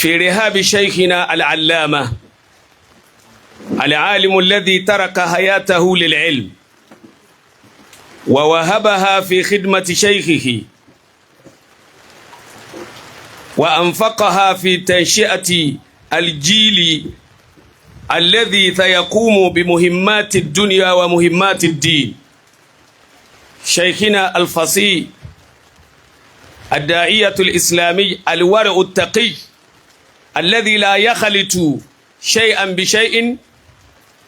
في رهاب شيخنا العلامة العالم الذي ترك حياته للعلم ووهبها في خدمة شيخه وأنفقها في تنشئة الجيل الذي سيقوم بمهمات الدنيا ومهمات الدين. شيخنا الفصيح الداعية الإسلامي الورع التقي الذي لا يخلط شيئا بشيء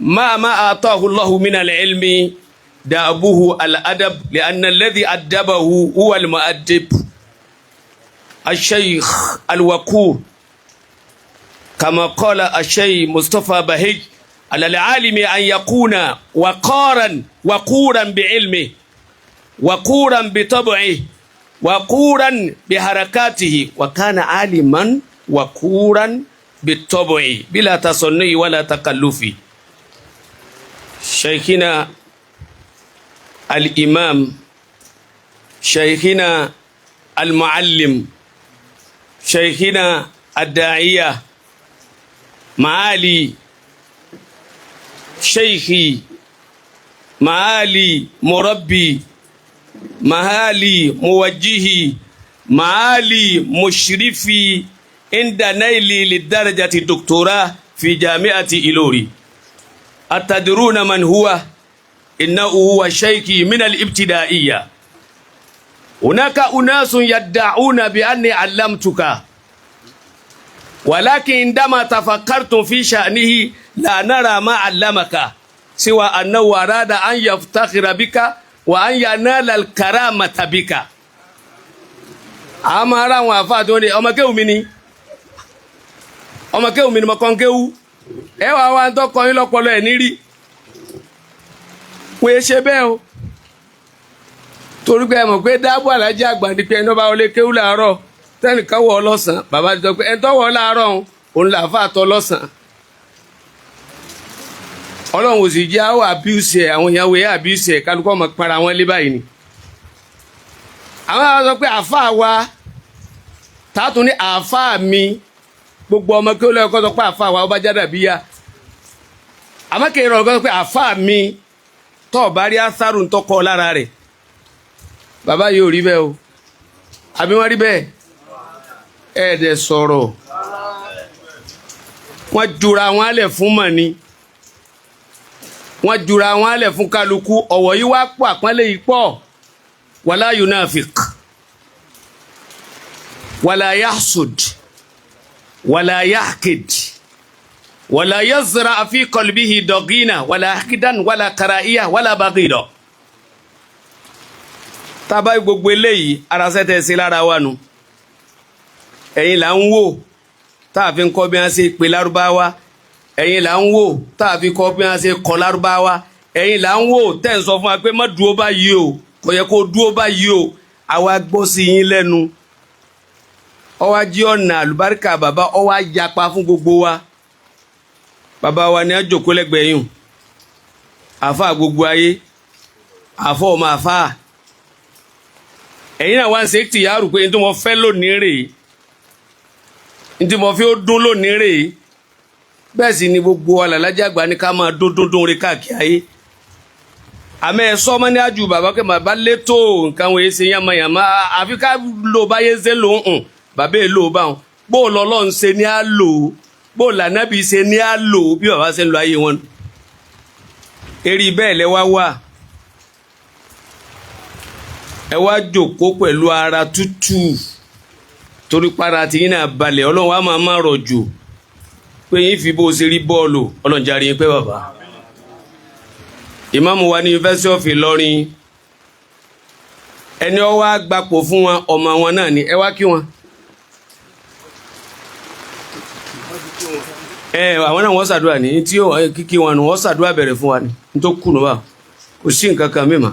ما أعطاه الله من العلم دأبه الأدب، لأن الذي أدبه هو المؤدب. الشيخ الوقور كما قال الشيخ مصطفى بهي على العالم أن يكون وقورا بعلمه، وقورا بطبعه، وقورا بحركاته، وكان عالما وقورا بالطبع بلا تصنع ولا تكلف. شيخنا الإمام، شيخنا المعلم، شيخنا الداعية، معالي شيخي، معالي مربي، معالي موجهي، معالي مشرفي عند نيلي للدرجة الدكتوراه في جامعة إيلوري. أتدرون من هو؟ إنه هو شيخي من الابتدائية. هناك أناس يدعون بأني علمتك، ولكن عندما تفكرت في شأنه لا نرى ما علمك سوى أنه أراد أن يفتخر بك وأن ينال الكرامة بك. أما أرى وفاتوني أما كيوميني مكان كيو ẹwà wa ń tọkọ yín lọ́pọlọ ẹ̀ nírí wọ́n ṣe bẹ́ẹ̀ o, torí pé ẹ mọ̀ pé dáàbò alájà àgbà ni pé ẹni ọba wọlé kéwú làárọ̀ tẹ́nìkan wọ̀ ọ́ lọ́sàn-án, bàbá ti sọ pé ẹni tó wọ̀ ọ́ láàárọ̀ òun làáfà tọ́ lọ́sàn-án. Ọlọ́run ò sì jẹ́ àwọn àbíùsì ẹ̀, àwọn ìyàwó ẹ̀ àbíùsì ẹ̀, kálukọ́ ọmọ para wọn lé báyìí ni. àwọn àwọn sọ pé àáfàá wa tààtún ní àáfàá mi, gbogbo ọmọ kí ó lẹ́yìn kọ́ sọ pé àáfàá wa ọba jáde àbíyá, àmọ́ kí èrò ọ̀gá sọ pé àáfàá mi tó ọ̀bá rí ásárù ń tọkọ lára rẹ̀. bàbá yóò rí bẹ́ẹ̀ o, àbí wọ́n rí bẹ́ẹ̀? ẹ̀ẹ́dẹ̀ sọ̀rọ̀, wọ́n jura wọn alẹ̀ fún mọ̀ ni, wọ́n jura wọn alẹ̀ fún kálukú. ọ̀wọ̀ yìí wá pọ̀, àpọ́nlé yìí pọ̀. wala yunafik wala yahsud wala yahkid wala yazra fi qalbihi dogina wala hakidan wala karaiya wala bagida. tábà gbogbo eléyìí ara sẹ́tẹ̀ sí lára wa nu. ẹ̀yin là ń wò táàfi ń kọ́ bí wọ́n ṣe pè lárúbáwá, ẹ̀yin là ń wò táàfi kọ́ bí wọ́n ṣe kọ́ lárúbáwá, ẹ̀yin là ń wò tẹ́ ń sọ fún wa pé má dúró báyìí o, kò yẹ kó dúró báyìí o. àwa gbọ́ sí yín lẹ́nu, ọwá jí ọ̀nà àlùbáríkà bàbá, ọwá yapa fún gbogbo wa. bàbá wa ni a jòkó lẹ́gbẹ̀ẹ́ yùn, àfáà gbogbo ayé, àfọ́ ọmọ àfáà. ẹ̀yin náà wá ń ṣe tìyàrù pé ní tí mo fẹ́ lónìí rèé, ní tí mo fi ó dún lónìí rèé. bẹ́ẹ̀ sì ni gbogbo alàlájá àgbà ní ká máa dún rí káàkiri ayé. àmọ́ ẹ sọ́mọ́ ní àjù bàbá kẹ́ bàbá létò nǹkan wòye ṣe yánmayàmá, àfi ká lò báyé ṣe lò ń hùn bàbá èlò báwọn. bó lọ́lọ́run ṣe ní á lò ó, bó lànàbí ṣe ní á lò ó, bí bàbá ṣe ń lo ayé wọn. eré bẹ́ẹ̀ lẹ wá wà, ẹ wá jòkó pẹ̀lú ara tútù, torí para tí yín náà balẹ̀. ọlọ́run wa máa rọ̀jò pé yín fi bó ṣe rí bọ́ọ̀lù. ọlọ́run jàre yín pé bàbá. ìmáàmù wa ní University of Ìlọrin, ẹni ó wá gbapò fún wọn, ọmọ wọn náà ni, ẹ wá kí wọn. àwọn náà wọ́n ṣàdúrà ní tí kíkí wọn nù, wọ́n ṣàdúrà bẹ̀rẹ̀ fún wa ní tó kùnú wa, kò sí nǹkan kan mímọ́.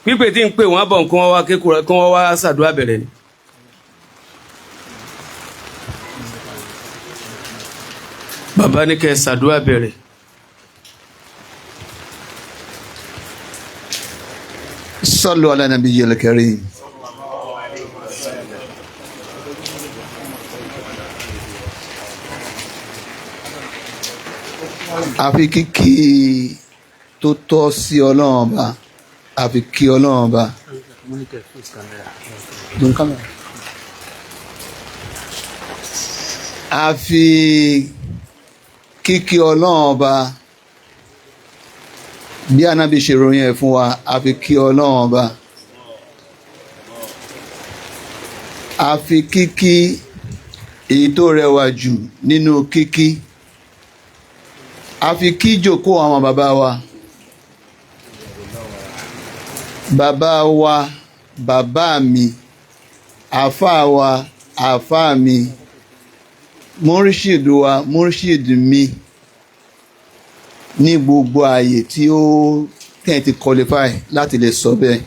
pípé tí ń pè wọ́n bọ̀ kí wọ́n wá kékeré, kí wọ́n wá ṣàdúrà bẹ̀rẹ̀ ni. bàbá ní kẹ́ ṣàdúrà bẹ̀rẹ̀. صلوا على نبي الكريم. àfi kíkí tó tọ́ sí ọlọ́run ọba, àfi kí ọlọ́run ọba. àfi kíkí ọlọ́run ọba bí Ànábì ṣe ròyìn ẹ̀ fún wa, àfi kí ọlọ́run ọba. àfi kíkí èyí tó rẹwà jù nínú kíkí, àfi kí jókòó àwọn bàbá wa, bàbá mi, àfáà wa, àfáà mi, múrṣídù wa, múrṣídù mi, ní gbogbo ààyè tí ó tẹ̀ ti qualify láti lè sọ bẹ́ẹ̀.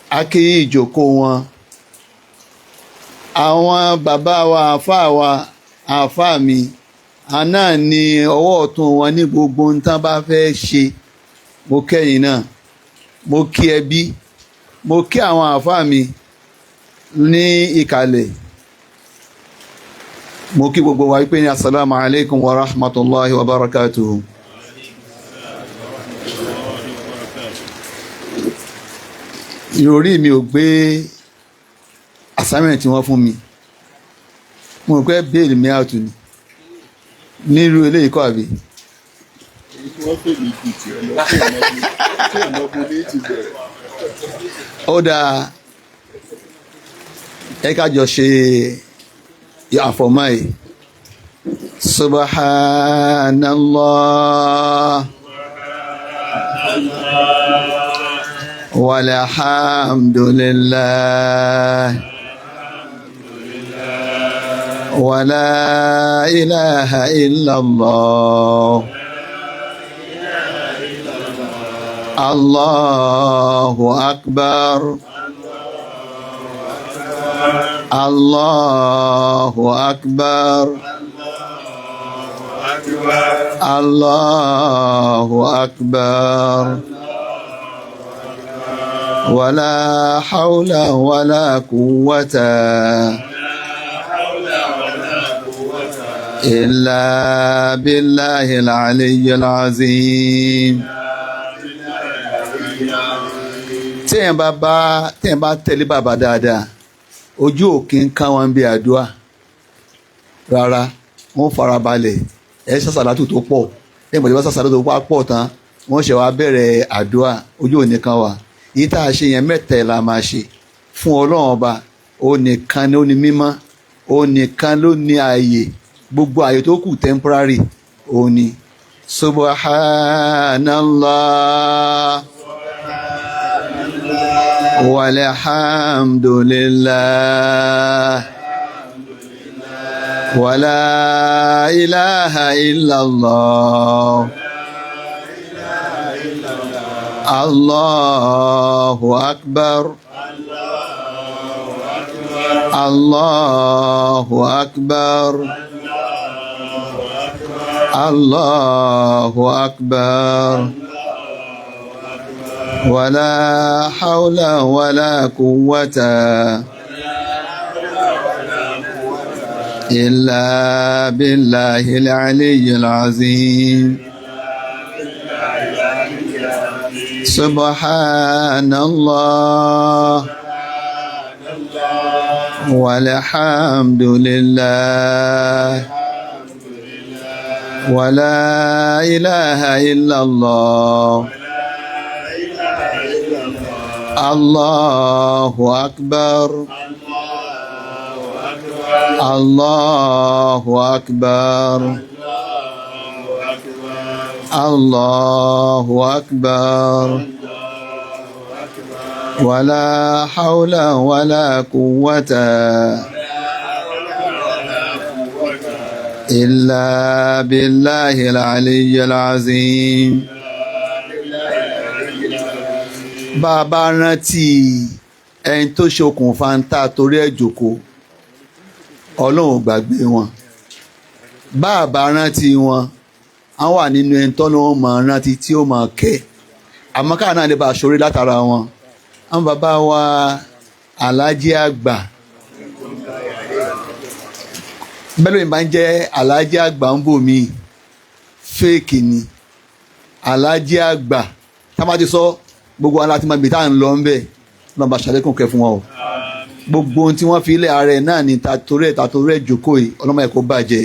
a kí ìjókòó wọn. àwọn bàbá wa, àfáà mi, àná ni ọwọ́ ọ̀tún wọn ní gbogbo ohun tán bá fẹ́ ṣe. mo kẹ́yìn náà, mo kí ẹbí, mo kí àwọn àfáà mi ní ìkàlẹ̀. mo kí gbogbo wa wípé ní assalamu alaikum wa rahmatullahi wa barakatuhu. ìròrí mi ò gbé assignment tí wọ́n fún mi, mo rò pé bẹ́ẹ̀lì mi out ni nírú eléyìí kọ́ àbí. ó dáa, ẹ ká jọ ṣe àfọ̀mọ́ yìí. Subhanallah walhamdulillah wala ilaha illallah Allahu akbar Allahu akbar Allahu akbar wala hawla wala quwwata illa billahil aliyyil azim. téèyàn bá tẹ̀lé bàbá dáadáa, ojú òkè ń ká wọn bí àdúrà rárá. wọ́n farabalẹ̀, ẹ sàṣàlátù tó pọ̀, ẹ mọ̀ tí wọ́n sàṣàlátù tó pọ̀ tán wọ́n ṣe wá bẹ̀rẹ̀ àdúrà. ojú òní kan wà. èyí tá a ṣe yẹn mẹ́tẹ̀ la máa ṣe fún ọlọ́run ọba. ó nìkan ni ó ní mímọ́, ó nìkan ló ní ààyè, gbogbo ààyè tó kù temporary. ó ní subhanallah walhamdulillah wala ilaha illallah Allahu akbar Allahu akbar Allahu akbar wala hawla wala quwwata illa billahil aliyyil azim. Subhanallah walhamdulillah wala ilaha illallah Allahu akbar Allahu akbar Allahu akbar wala hawla wala quwwata illa billahil aliyyil azim. bàbá rántí ẹni tó ṣokùnfà ń tà torí ẹ̀ jókòó, ọlọ́run ò gbàgbé wọn. bàbá rántí wọn, a wà nínú ẹni tọ́lọ́run máa rántí tí ó máa kẹ́. àmọ́ káà náà lè bá aṣọ́rí látara wọn. àwọn bàbá wa aláàjì àgbà bẹ́ẹ̀ ló ń bá ń jẹ́ aláàjì àgbà ń bò mí fẹ́ẹ̀kì ni aláàjì àgbà tá a bá ti sọ gbogbo àwọn láti máa gbé tá à ń lọ ń bẹ̀ lọ́nà ṣàlékún kẹ́ fún wọn o gbogbo ohun tí wọ́n fi ilé ààrẹ náà ní tatorí ẹ̀ jókòó yìí ọlọ́mọ ẹ̀ kó bàjẹ́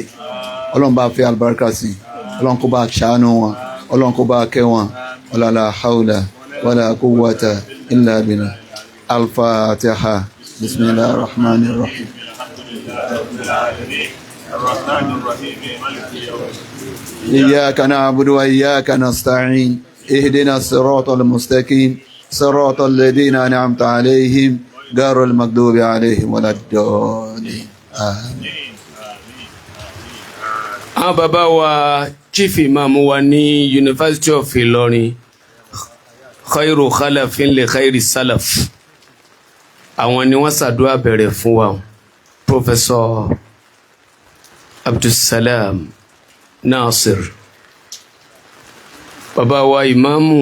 ọlọ́run bá fẹ́ alùbáríkà sí ọlọ́run kó bá ṣàánú wọn ọlọ́run kó bá kẹ́ wọn wala hawla wala quwwata illa billah al-Fatiha bismillahir rahmanir rahim. إياك نعبد وإياك نستعين اهدنا الصراط المستقيم صراط الذين أنعمت عليهم غير المغضوب عليهم ولا الضالين آمين. àwọn bàbá wa chief imam wa ní University of Ìlọrin khairu khalafin li khairi salaf àwọn ni wọ́n ṣàdúrà bẹ̀rẹ̀ fún wa Professor Abdulsalam Nasir bàbá wa ìmáàmù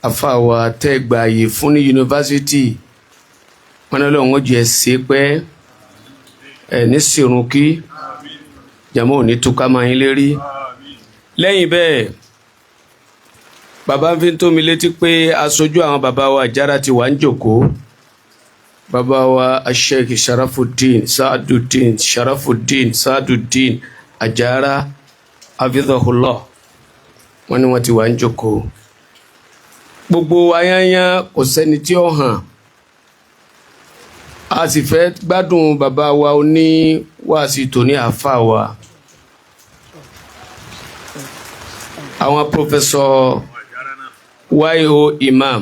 afáwa tẹ́gbà yìí fún ní yunifásitì wọn ní Ọlọ́run ó jẹ́ sí pé ẹ̀ ní sírun kí jàmọ́ ò ní túká máa yín lérí lẹ́yìn bẹ́ẹ̀ bàbá fi ń tó mi létí pé aṣojú àwọn bàbá wa Àjàrà ti wà ń jòkó bàbá wa Sheikh Sharafuddin Sa'aduddin Àjàrà hafidhahullah wọ́n ní wọ́n ti wà ń jókòó gbogbo ayáyá kò sẹ́ni tí ó hàn a sì fẹ́ gbádùn bàbá wa oní wáàsí tòní àfà wa àwọn Professor Y.O. Imam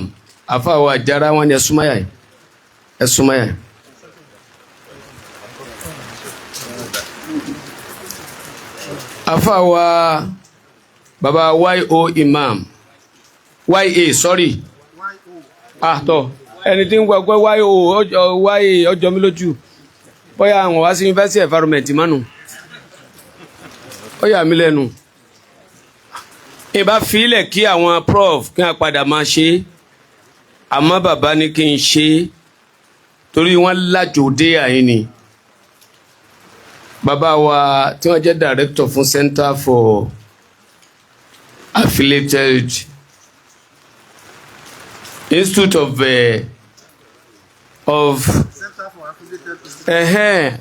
àfà wa Àjàrà wọn ni ẹ̀sùmáyà àfà wa baba Y.O. Imam Y.A. sorry tọ́ ẹni tí ń gbàgbọ́ Y.O. Y.A. ọjọ́ mi lójú bóyá àwọn wá sí university environment mánu ó yà mí lẹ́nu ìbá fílẹ̀ kí àwọn prof kí wọ́n padà máa ṣe àmọ́ bàbá ní kí n ṣe torí wọ́n lájò dé àyín ni bàbá wa tí wọ́n jẹ́ director fún Center for Affiliated Institute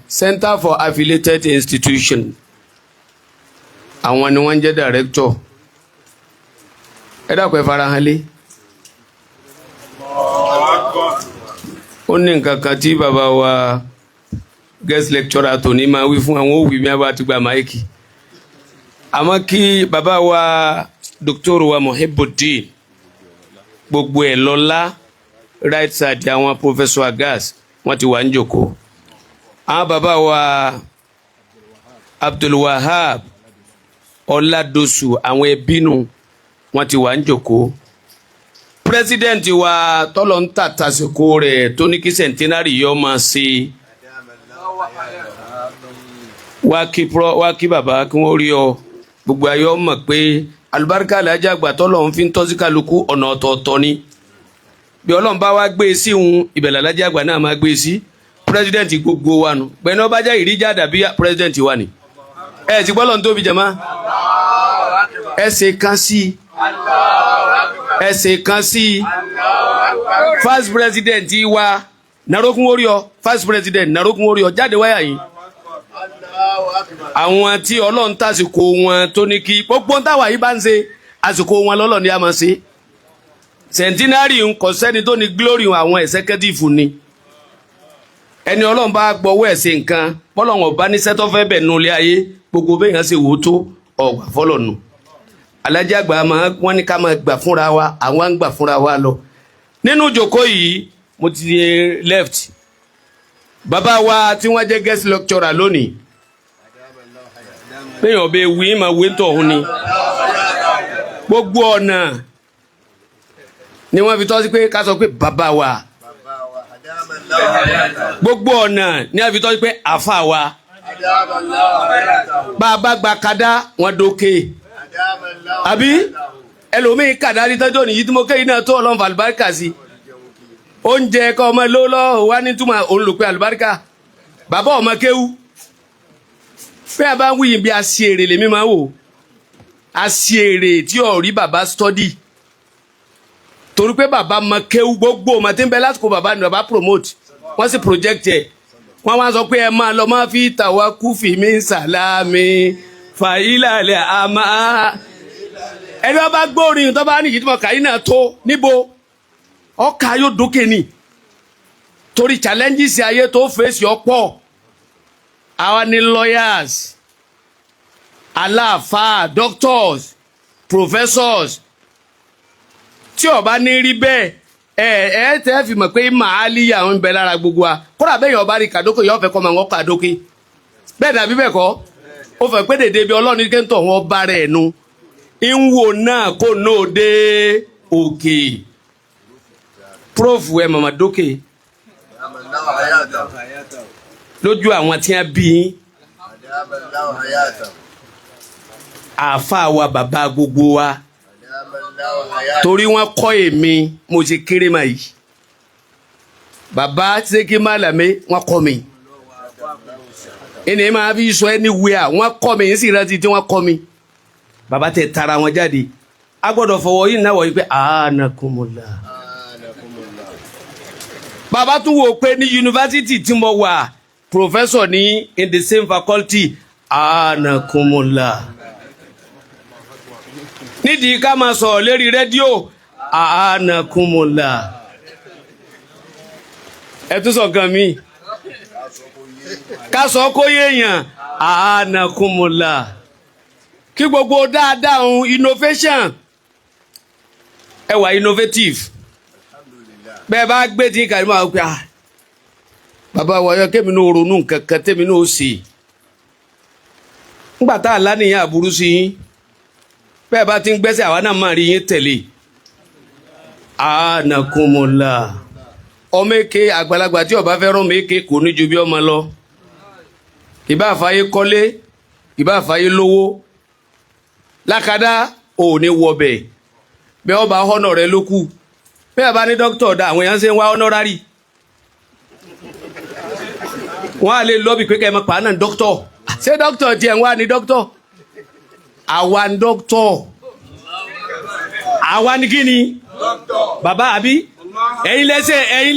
Center for Affiliated Institution àwọn ni wọ́n jẹ́ director ẹ dákun ẹ farahàn lé ó ní nǹkan kan tí bàbá wa guest lecturer tòní máa wí fún àwọn òwì mi àbá ti gba máìkì àmọ́ kí bàbá wa Dr. wa Muhibbuddin gbogbo ẹ̀ lọ́lá right side àwọn Professor Agas wọ́n ti wà ń jòkó àwọn bàbá wa Abdulwahab Ọládọ̀sù àwọn ẹbínú wọ́n ti wà ń jòkó president wa tọ́lọ̀ ń tàtàsíkò rẹ̀ tó ní kí centenary yọ máa ṣe wá kí bàbá kí wọ́n rí ọ gbogbo ayọ́ mọ̀ pé alùbáríkà alájà àgbà tọ́lọ̀ ń fi ń tọ́sí kálukú ọ̀nà ọ̀tọ̀ọ̀tọ̀ ni bí Ọlọ́run bá wá gbé e sí òun ìbẹ̀lẹ̀ alájà àgbà náà máa gbé e sí president gbogbo wa nù gbẹ̀ni ọba jẹ́ ìríjà dàbí president wa ni ẹ ti gbọ́dọ̀ ń tóbi jẹ̀má ẹsẹ̀ kan sí first president wa narokun orí ọ first president narokun orí ọ jáde wáyà yìí àwọn tí Ọlọ́run tásìkò wọn tó ní kí gbogbo táwa yìí bá ń ṣe àsìkò wọn lọ́lọ́ ni a máa ṣe centenary ń kọ sẹ́ni tó ní glory àwọn executive ni ẹni Ọlọ́run bá gbọ́wọ́ ẹ̀ ṣe nǹkan bọ́lọ́run ọba ní sẹ́tọ́ fẹ́ bẹ̀ nù ilé ayé gbogbo bẹ́ẹ̀ yẹn ṣe wò ó tó ọgbà fọlọ́nù alájà àgbà wọ́n ní ká máa gbà fúnra wa àwọn ń gbà fúnra wa lọ nínú ìjókòó yìí mo ti left bàbá wa tí wọ́n jẹ́ guest lecturer lónìí péyàn bẹ wí máa wé tọ̀hún ni gbogbo ọ̀nà ni wọ́n fi tọ́ sí pé ká sọ pé bàbá wa gbogbo ọ̀nà ni wọ́n fi tọ́ sí pé àfa wa bàbá gba kadà wọn dókè àbí ẹlòmíín kàdá ní tọ́jú òní yìí tí mo kéyìn náà tó Ọlọ́run àlùbáríkà sí oúnjẹ kọ́ ọmọ lọ́wọ́ wá ní túmọ̀ òun lò pé àlùbáríkà bàbá ọmọ kéwú bẹ́ẹ̀ bá ń wíyìn bí aṣèrè lèmi máa wò aṣèrè tí ò rí bàbá study torí pé bàbá mọ kéwú gbogbo ọmọ tí ń bẹ lásìkò bàbá ni bàbá promote wọ́n sì project ẹ̀ wọ́n wá sọ pé ẹ máa lọ máa fi tàwa kúfì mí sàlámì fàyílàlẹ̀ àmà ẹni wọ́n bá gbórin tó bá nìyí tí mo kà yín náà tó níbo ọkà yóò dókè ni torí challenges ayé tó fèsì ọ̀pọ̀ àwa ni lawyers aláàfáà doctors professors tí ó bá ní rí bẹ́ẹ̀ tẹ́ fi mọ̀ pé màálíyà ń bẹ lára gbogbo wa kódà bẹ́ẹ̀ yọ̀ bá rí kàdókè yọ̀ fẹ́ kọ́ máa ń wọ́n kàdókè bẹ́ẹ̀ dàbí bẹ́ẹ̀ kọ́ ó fẹ́ pé dèdè bí ọlọ́run kí n tọ̀ wọ́n bá rẹ̀ nu ń wò náà kó náà dé òkè prof ẹ̀ màmá dókè lójú àwọn tí wọ́n bí àáfàá wa bàbá gbogbo wa torí wọ́n kọ́ èmi mo ṣe kéré mà yìí bàbá Ṣẹ́kí Málàmé wọ́n kọ́ mi ẹni máa fi sọ ẹni wíwá wọ́n kọ́ mi sì rántí tí wọ́n kọ́ mi bàbá tẹ tara wọn jáde a gbọ́dọ̀ fọwọ́ yìí náà wọ̀ yìí pé àánàkùnmọ̀lá bàbá tún wò pé ní yunifásitì tí mo wà professor ní in the same faculty àánàkùnmọ̀lá nídìí ká máa sọ̀rọ̀ lérí rédíò àánàkùnmọ̀lá ẹ tún sọ gan mi ká sọ kó yéèyàn àánàkùnmọ̀lá kí gbogbo dáadáa ohun innovation ẹ wà innovative bẹ́ẹ̀ bá gbé tí kàrí máa gbé bàbá wọ̀nyọ́ kémi ní ronú nǹkan kan tẹ́mi ní ó sì ńgbà tá a lánìyàn àbúrú sí yín bẹ́ẹ̀ bá ti ń gbẹ́sẹ̀ àwa náà máa rí yín tẹ̀lé àánàkùnmọ̀lá ọmọ èké àgbàlagbà tí ó bá fẹ́ rán ọmọ èké kò ní ju bí ọmọ lọ ìbá àfáyé kọ́lé ìbá àfáyé lówó lákàdá ò ní wọbẹ̀ bẹ́ẹ̀ ọba ọ̀nà rẹ ló kù bẹ́ẹ̀ bá ní dókítà ọ̀dà àwọn èèyàn ṣe ń wá honorary wọ́n á lè lọ́bì pé kẹ́ ẹ máa pa á náà dókítà ṣé dókítà tiẹ̀ ń wá ní dókítà àwa ń dókítà àwa ní kí ni bàbá àbí ẹ̀yin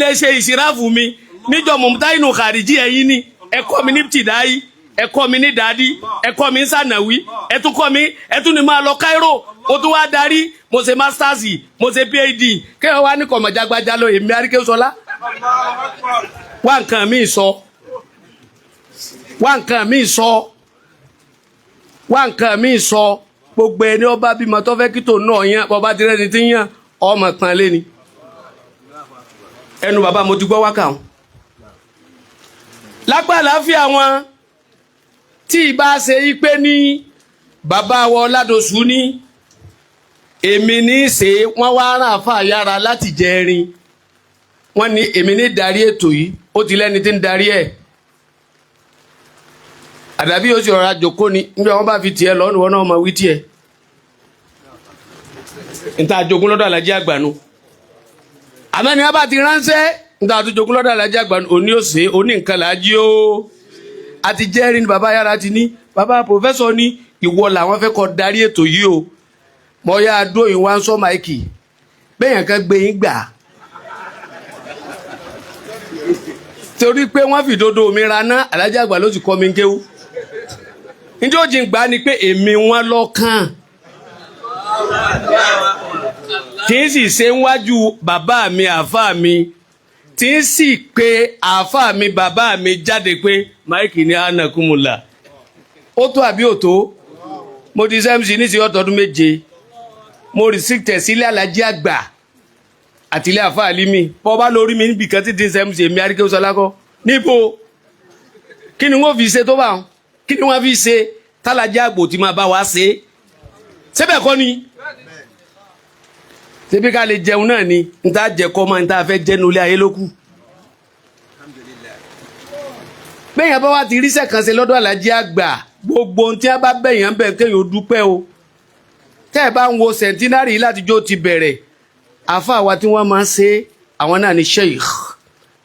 lẹ́sẹ̀ ìṣiráàfù mi níjọ mọ̀mútáìnù kàríjì ẹ̀yin ni ẹ kọ́ mi ní tìdáyì ẹ kọ́ mi ní dàdí ẹ kọ́ mi ní sànàwí ẹ tún kọ́ mi ẹ tún ní máa lọ Cairo ó tún wá darí mo ṣe masters mo ṣe PhD kéwàá wá ní kọ̀mọ̀jágbájá lọ èmi Aríkẹ́sọlá wá nǹkan mi sọ wá nǹkan mi sọ wá nǹkan mi sọ gbogbo ẹni ọba bímọ tó fẹ́ kí tò náà yán bọba ti rẹ́ni tí yán ọmọ kan lé ni ẹnu bàbá mo ti gbọ́ wákà wọn lápá àlàáfíà wọn tí ìbá ṣe yí pé ní bàbá wa Ọládòṣù ní èmi ní í ṣe wọ́n wá rán àfà yára láti jẹrin wọ́n ní èmi ní darí ètò yìí ó ti lẹ́ni tí ń darí ẹ̀ àdàbí ó sì rọra jòkó ni níbi àwọn bá fi tiẹ̀ lọ́nu wọn náà máa wí tiẹ̀ níta jogún lọ́dọ̀ Àlàjí Àgbànú àmọ́ ni wọ́n bá ti ránṣẹ́ níta tó jogún lọ́dọ̀ Àlàjí Àgbànú òní òsè òní nǹkan làájí ó àti jẹ́rìí ni bàbá yára ti ní bàbá pòfẹ́sọ̀ ní ìwọ làwọn fẹ́ kọ́ darí ètò yìí o mọ ya dóyin wá ń sọ máìkì bẹ́yàn kan gbé yín gbà torí pé wọ́n fi dodo mi raná Àlàjí Àgbà ló ti kọ́ mi kéwú níjẹ́ ó jìn gbà ni pé èmi wọn lọ́kàn tí ń sì ṣe ń wájú bàbá mi àáfàá mi tí ń sì pé àáfàá mi bàbá mi jáde pé máìkì ní ànàkùnmùlà ó tó àbí ò tó mo ti sẹ́mi sí ní sí ọ̀tọ̀ọdún méje mo rìsíktẹ̀ sílé Àlàjí Àgbà àti ilé àfáà Límì bọ́ bá lórí mi níbi kan tí ti sẹ́mi sí èmi Aríkẹ́sọlá kọ́ níbo kí ni wọ́n fi ṣe tó bá wọn kí ni wọ́n fi ṣe tálàjí àgbò tí máa bá wa ṣe ṣébẹ̀ kọ́ ni ṣébí ká lè jẹun náà ni n ta jẹ kọ́ máa n ta fẹ́ jẹ́nu ilé ayé lókù bẹ́yàn bá wá ti ríṣẹ́ kan ṣe lọ́dọ̀ Àlàjí Àgbà gbogbo ohun tí a bá bẹ̀yàn bẹ̀ kéèyàn ó dúpẹ́ o tẹ́ ẹ bá ń wo centenary láti jó ti bẹ̀rẹ̀ àfa àwa tí wọ́n máa ń ṣe àwọn náà ni Sheikh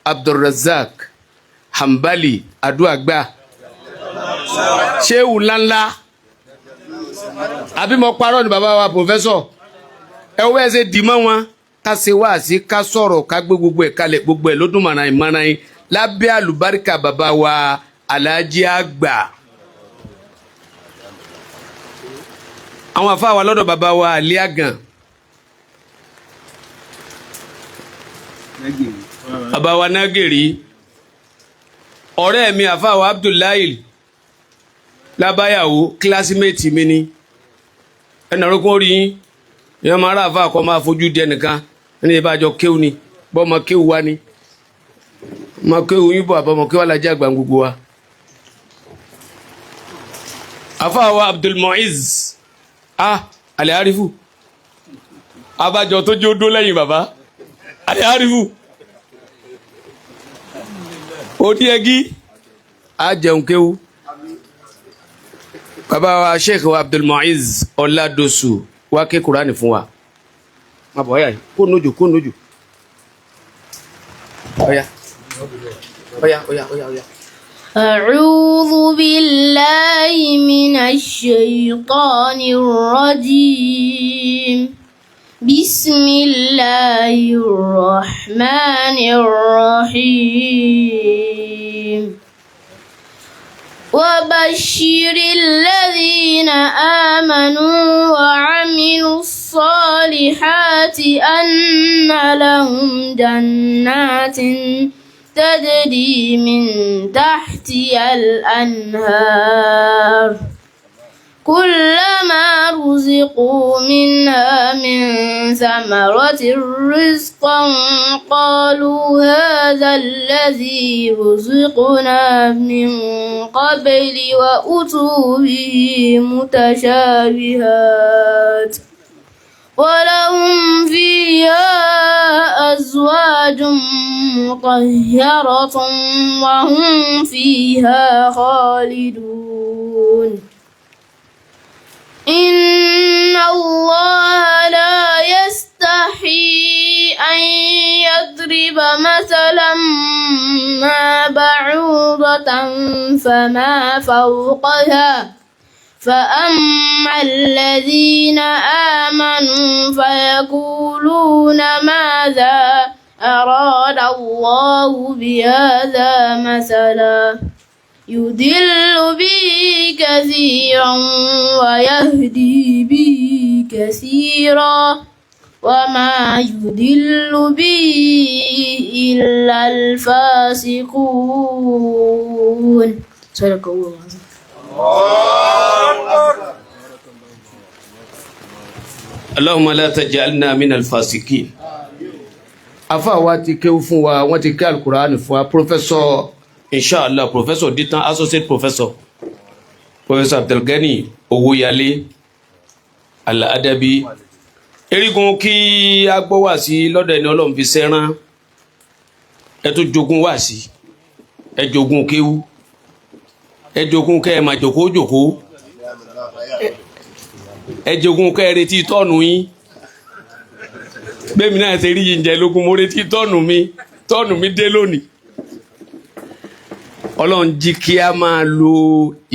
Abdulrazak Hambali Aduagba ṣéwù ńláńlá àbí mo parọ́ ni bàbá wa pòfẹ́sọ̀ ẹ wọ́n ẹ ṣe dì mọ́ wọn ká ṣe wáàsí ká sọ̀rọ̀ ká gbé gbogbo ẹ̀ kalẹ̀ gbogbo ẹ̀ lódún mọ̀ràn ìmọ̀ràn yín lábẹ́ àlùbáríkà bàbá wa Alhaji Àgbà. àwọn àfa wa lọ́dọ̀ bàbá wa Àlí Àgàn bàbá wa Nágèrè ọ̀rẹ́ mi àfa wa Abdullahi Lábáyàwó kílásímẹ́ẹ̀tì mi ni ẹnì àrókún orí yín ìyẹn máa rà àfa kọ́ máa fojú di ẹnìkan ẹni ìbájọ kéwù ni bọ́ ọmọ kéwù wa ni ọmọ kéwù yín bọ̀ àbọ̀ ọmọ kéwù Alhaji Àgbà gbogbo wa. àfa wa Abdulmuiz Al-Harifu abájọ tó jó dó lẹ́yìn bàbá Al-Harifu òdi ẹgí àjẹun kéwù bàbá wa Sheikh wa Abdulmuiz Ọládọ̀sù wá ké Kùránì fún wa má bọ̀ ọ̀yà kó nójò ọ̀yà. أعوذ بالله من الشيطان الرجيم بسم الله الرحمن الرحيم وبشر الذين آمنوا وعملوا الصالحات أن لهم جنات تجري من تحتها الأنهار كلما رزقوا منها من ثمرة رزقا قالوا هذا الذي رزقنا من قبل وأتوا به متشابهات ولهم فيها أزواج مطهرة وهم فيها خالدون إن الله لا يستحي أن يضرب مثلا ما بعوضة فما فوقها فأما الذين آمنوا فيقولون ماذا أراد الله بهذا مثلا يضل به كثيرا ويهدي به كثيرا وما يضل به إلا الفاسقون صدق الله العظيم. Allahumma la taj'alna min al-fasiqin. afa wa ti kéwú fún wa wọ́n ti ké Al-Qur'an fún wa professor inshallah professor Ditan associate professor Abdelgani Owóyalé Al-Adabi erigun kí a gbọ́ wá sí lọ́dọ̀ ẹni Ọlọ́run fi sẹ́rán ẹ tó jogún wá sí ẹ jogún kéwú ẹ jogún kẹ́ ẹ máa jòkó ẹ jogún kẹ́ ẹ retí tọ́ọ̀nù yín bẹ́ẹ̀ mi náà ṣe rí yín jẹ lógún mo retí tọ́ọ̀nù mi dé lónìí. Ọlọ́run jí kí a máa lo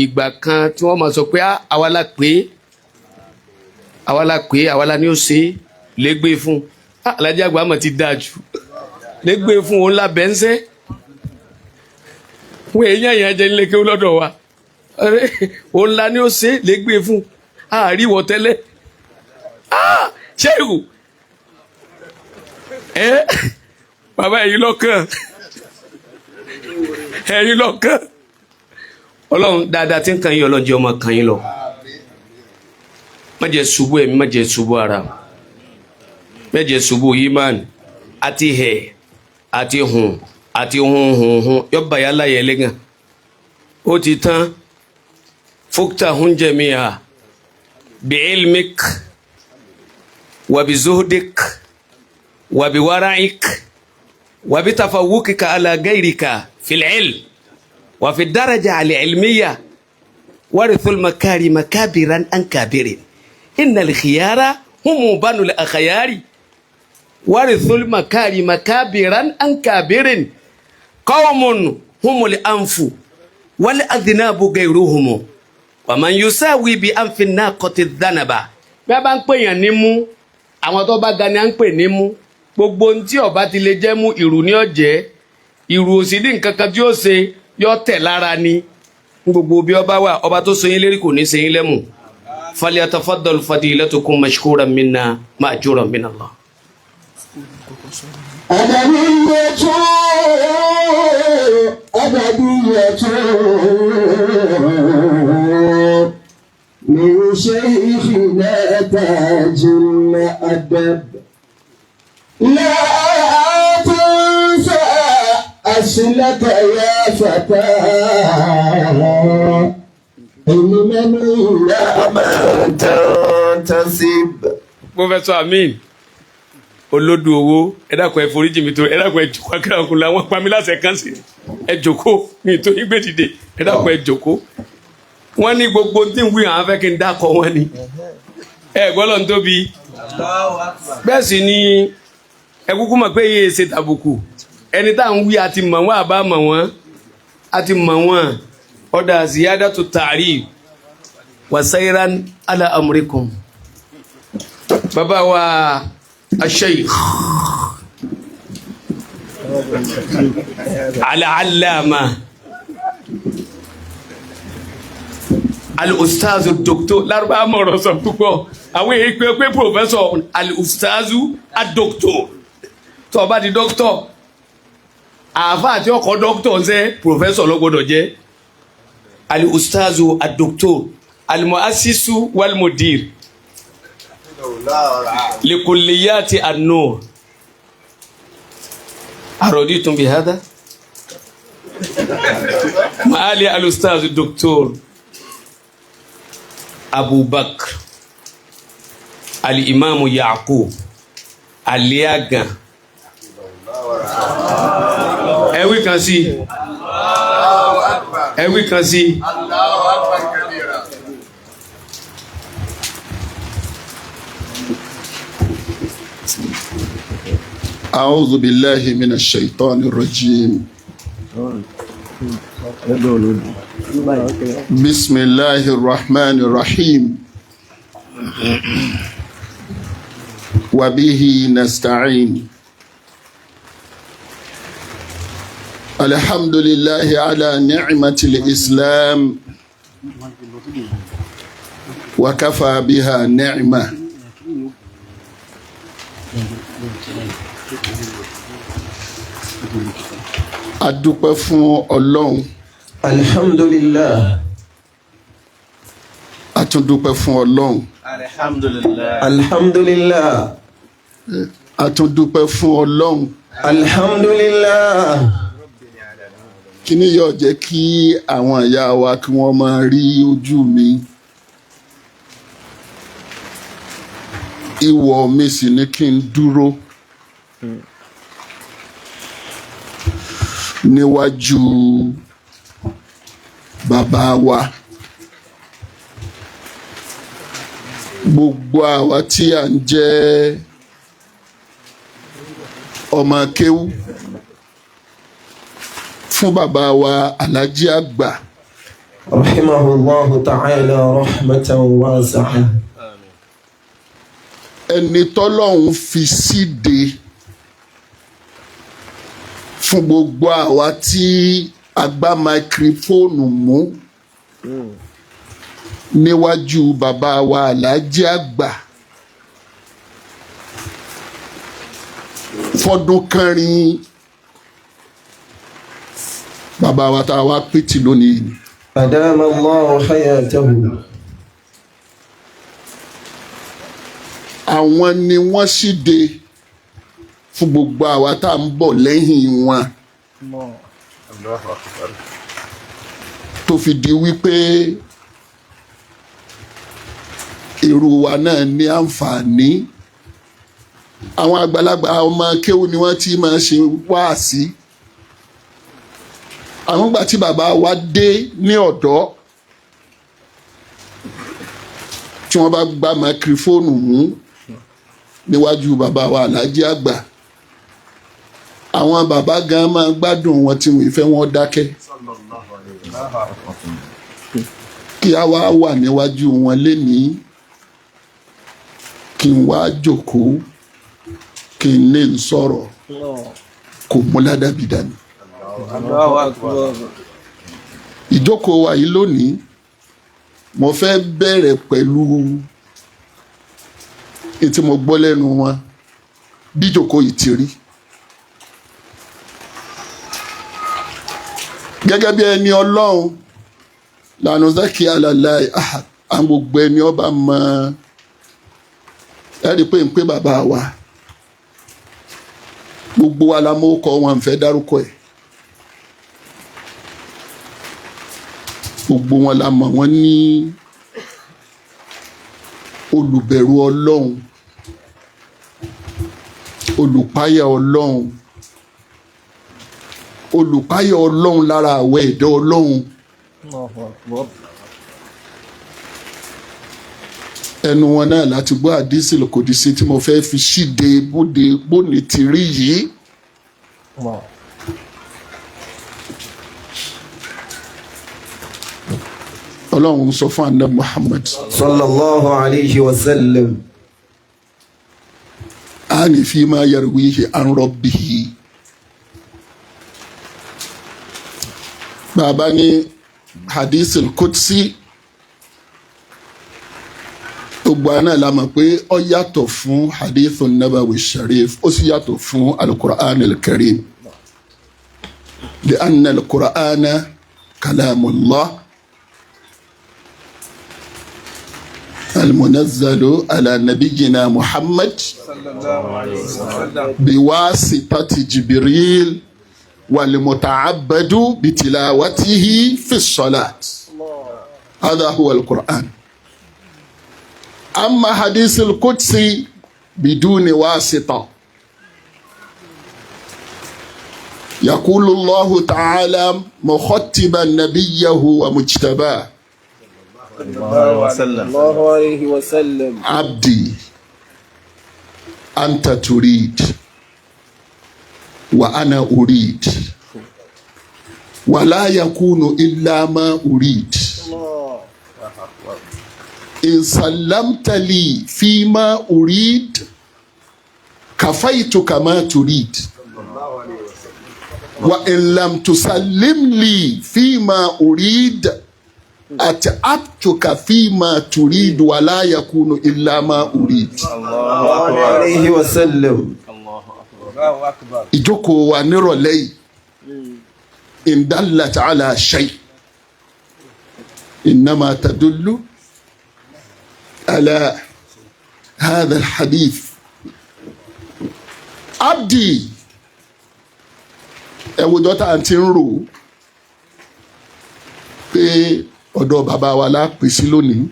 ìgbà kan tí wọ́n máa sọ pé àwa la ni ó ṣe lẹ́gbẹ́ fún Alhaji Àgbà mọ̀ ti dáa jù lẹ́gbẹ́ fún òun lábẹ́ ń sẹ́ wọ́n èèyàn yẹn jẹ́ nílé kéwú lọ́dọ̀ wa òun la ni ó ṣe lẹ́gbẹ́ fún àríwọ̀ tẹ́lẹ̀ ṣéwù bàbá ẹ̀yin lọ́kàn Ọlọ́run dáadáa tí ń kan yín ọlọ́jọ́ ọmọ kan yín lọ má jẹ́ ṣubú ẹ̀mí má jẹ́ ṣubú ara má jẹ́ ṣubú yimán àti hẹ̀ àti hùn àti hun yọba ya láyé ẹlẹ́gàn ó ti tán fúkta hun jẹ̀míà bí ilmik wàbí zuhdik wàbí waraik wàbí tafawukika ala gairika fil ilm وفي الدرجة العلمية ورثوا المكارم كابرا عن كابر إن الخيار هم بنو الأخيار ورثوا المكارم كابرا عن كابر قوم هم الأنف wal adhnabu ghayruhum wa man yusawi bi anfi naqati dhanaba. bí a bá ń pè yàn ní mú àwọn tó bá ga ni à ń pè ní mú gbogbo ohun tí ọba ti lè jẹ́ mú ìrù ní ọ̀jẹ́ ìrù òsì ní nǹkan kan tí ó ṣe yọ tẹ̀ lára ni gbogbo bí ọba wà ọba tó so yín lérí kò ní ṣe yín lẹ́mù. falyatafaddal fadilatukum mashkuran minna ma'juran min Allah. من شيخنا تاج الأدب لا تنسى أصلك يا فتى إنما إلى من تنتسب. Professor Amin olódù owó ẹ dákun ẹ foríjì mi tó ẹ dákun ẹ jókòó akérèkùn làwọn pami láṣẹ kan sí ẹ jókòó mi tó yín gbé dìde ẹ dákun ẹ jókòó. wọ́n ní gbogbo tí ń wí àwọn fẹ́ kí n dákọ̀ wọn ni ẹ gbọ́dọ̀ ń tóbi bẹ́ẹ̀ sì ni ẹ kúkú mọ̀ pé iye ṣe tàbùkù ẹni tá à ń wí àti mọ̀ wọ́n àbá mọ̀ wọ́n àti mọ̀ wọ́n ọ̀dà ziyadatu ta'rif wa sayran ala amrikum. bàbá wa ash-shaykh al-allama al-ustazu doctor lárúbá mọ̀rọ̀ sọ púpọ̀ àwọn èyí pé professor al-ustazu ad-doctor tó o bá di doctor àáfà àti ọkọ̀ doctor ń sẹ́ professor ló gbọ́dọ̀ jẹ́ al-ustazu ad-doctor al-muassisu wal-mudir likulliyati an-nur. araditum bihadha maali al-ustazu ad-doctor Abu Bakr al-Imamu Yaqub aliagan ẹwí kan sí ẹwí kan sí. أعوذ بالله من الشيطان الرجيم بسم الله الرحمن الرحيم وبه نستعين الحمد لله على نعمة الإسلام وكفى بها نعمة adúpẹ́ fún Ọlọ́run. Alhamdulillah. Atúndúpẹ́ fún Ọlọ́run. Alhamdulillah. Alhamdulillah. Atúndúpẹ́ fún Ọlọ́run. Alhamdulillah. Kíní yóò jẹ́ kí àwọn ìyá wa kí wọ́n máa rí ojú mi. Ìwọ̀ mi sì ni kí n dúró níwájú bàbá wa. Gbogbo àwa tí à ń jẹ́ ọmọ kéwú fún bàbá wa Alhaji àgbà. Rahimahullahu ta'ala rahmatan wasi'a. Ẹni tọ́lọ́hun fi síde fún gbogbo àwa tí a gbá máikrófóònù mú níwájú bàbá wa Alhaji àgbà fọdún kẹrin bàbá wa tá a wá pétì lónìí. Adama Allahu hayatahu. Àwọn ni wọ́n ṣíde fún gbogbo àwa tá à ń bọ̀ lẹ́yìn wọn tó fi di wípé irú wa náà ní àǹfààní. Àwọn àgbàlagbà ọmọ kéwú ni wọ́n ti máa ṣe wáàsí. Àwọn ìgbà tí bàbá wa dé ní ọ̀dọ́ tí wọ́n bá gba máikrófóònù mú níwájú bàbá wa Alhaji àgbà, àwọn bàbá gan máa gbádùn wọn tí wọ́n fẹ́ wọn dákẹ́. kí a wá wà níwájú wọn lénìí kí n wá jókòó kí n lè sọ̀rọ̀ kò mú ládàbí dání. ìjókòó wa yìí lónìí mo fẹ́ bẹ̀rẹ̀ pẹ̀lú ètí mo gbọ́ lẹ́nu wọn bí ìjókòó yìí ti rí. gẹ́gẹ́ bí ẹni ọlọ́run lànà zaki alalayi àwọn gbogbo ẹni ọba mọ ẹ rí i pé ń pé bàbá wa gbogbo wa la mọ ọkọ wọn fẹ́ dárúkọ ẹ̀ gbogbo wọn la mọ̀ wọ́n ní olùbẹ̀rù ọlọ́run olùpáyà ọlọ́run olùpáyà ọlọ́run lára àwọ̀ ẹ̀dá ọlọ́run. ẹnu wọn náà láti gbọ́ àdísì lòkòdìsí tí mo fẹ́ fi ṣíde bóni ti rí yìí. ọlọ́run sọ fún àná Muhammad sallallahu alayhi wa sallam. ani fi ma yarwihi an rabbihi. bàbá ní hadith al-Qudsi gbogbo àná la mọ̀ pé ó yàtọ̀ fún hadith an-Nabawi sharif ó sì yàtọ̀ fún al-Qur'an al-Karim li anna al-Qur'ana kalamullah المنزل على نبينا محمد بواسطة جبريل والمتعبد بتلاوته في الصلاة هذا هو القرآن. أما حديث القدسي بدون واسطة يقول الله تعالى مخاطبا نبيه ومجتباه الله عليه وسلم. عبدي أنت تريد وأنا أريد ولا يكون إلا ما أريد إن سلمت لي فيما أريد كفيتك ما تريد وإن لم تسلم لي فيما أريد أتعبتك فيما تريد ولا يكون إلا ما أريد. الله عليه وسلم. ìjókòó wa nírọ̀lẹ́ yìí in dallat ala shay innama tadullu ala hadha alhadith. abdi ẹ̀wùjọ́ tá à ń ti ń rò pé ọ̀dọ̀ bàbá wa la pè sí lónìí.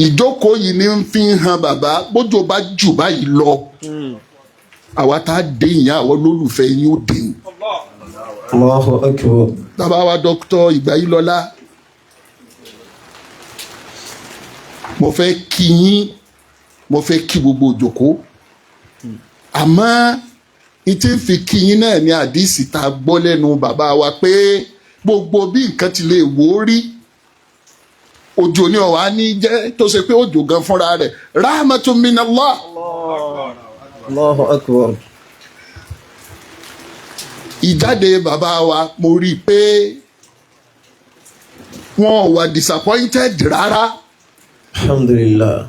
ìjókòó yìí ní ń fi hàn bàbá bójú bá jù báyìí lọ àwa tá a dé ìyá àwọn olólùfẹ́ yín ó dé. Allahu akbar. bàbá wa dókítà Ìgbàyílọ́lá mo fẹ́ kí yín mo fẹ́ kí gbogbo ìjókòó àmọ́ ìtí ń fi kí yín náà ní àdìsí tá a gbọ́ lẹ́nu bàbá wa pé gbogbo bí nǹkan ti lè wò ó rí òjò ni ọ̀wá ní jẹ́ tó ṣe pé òjò gan fúnra rẹ̀ rahmatun minallah. Allahu akbar. ìjáde bàbá wa mo rí i pé wọn wà disappointed rárá. Alhamdulillah.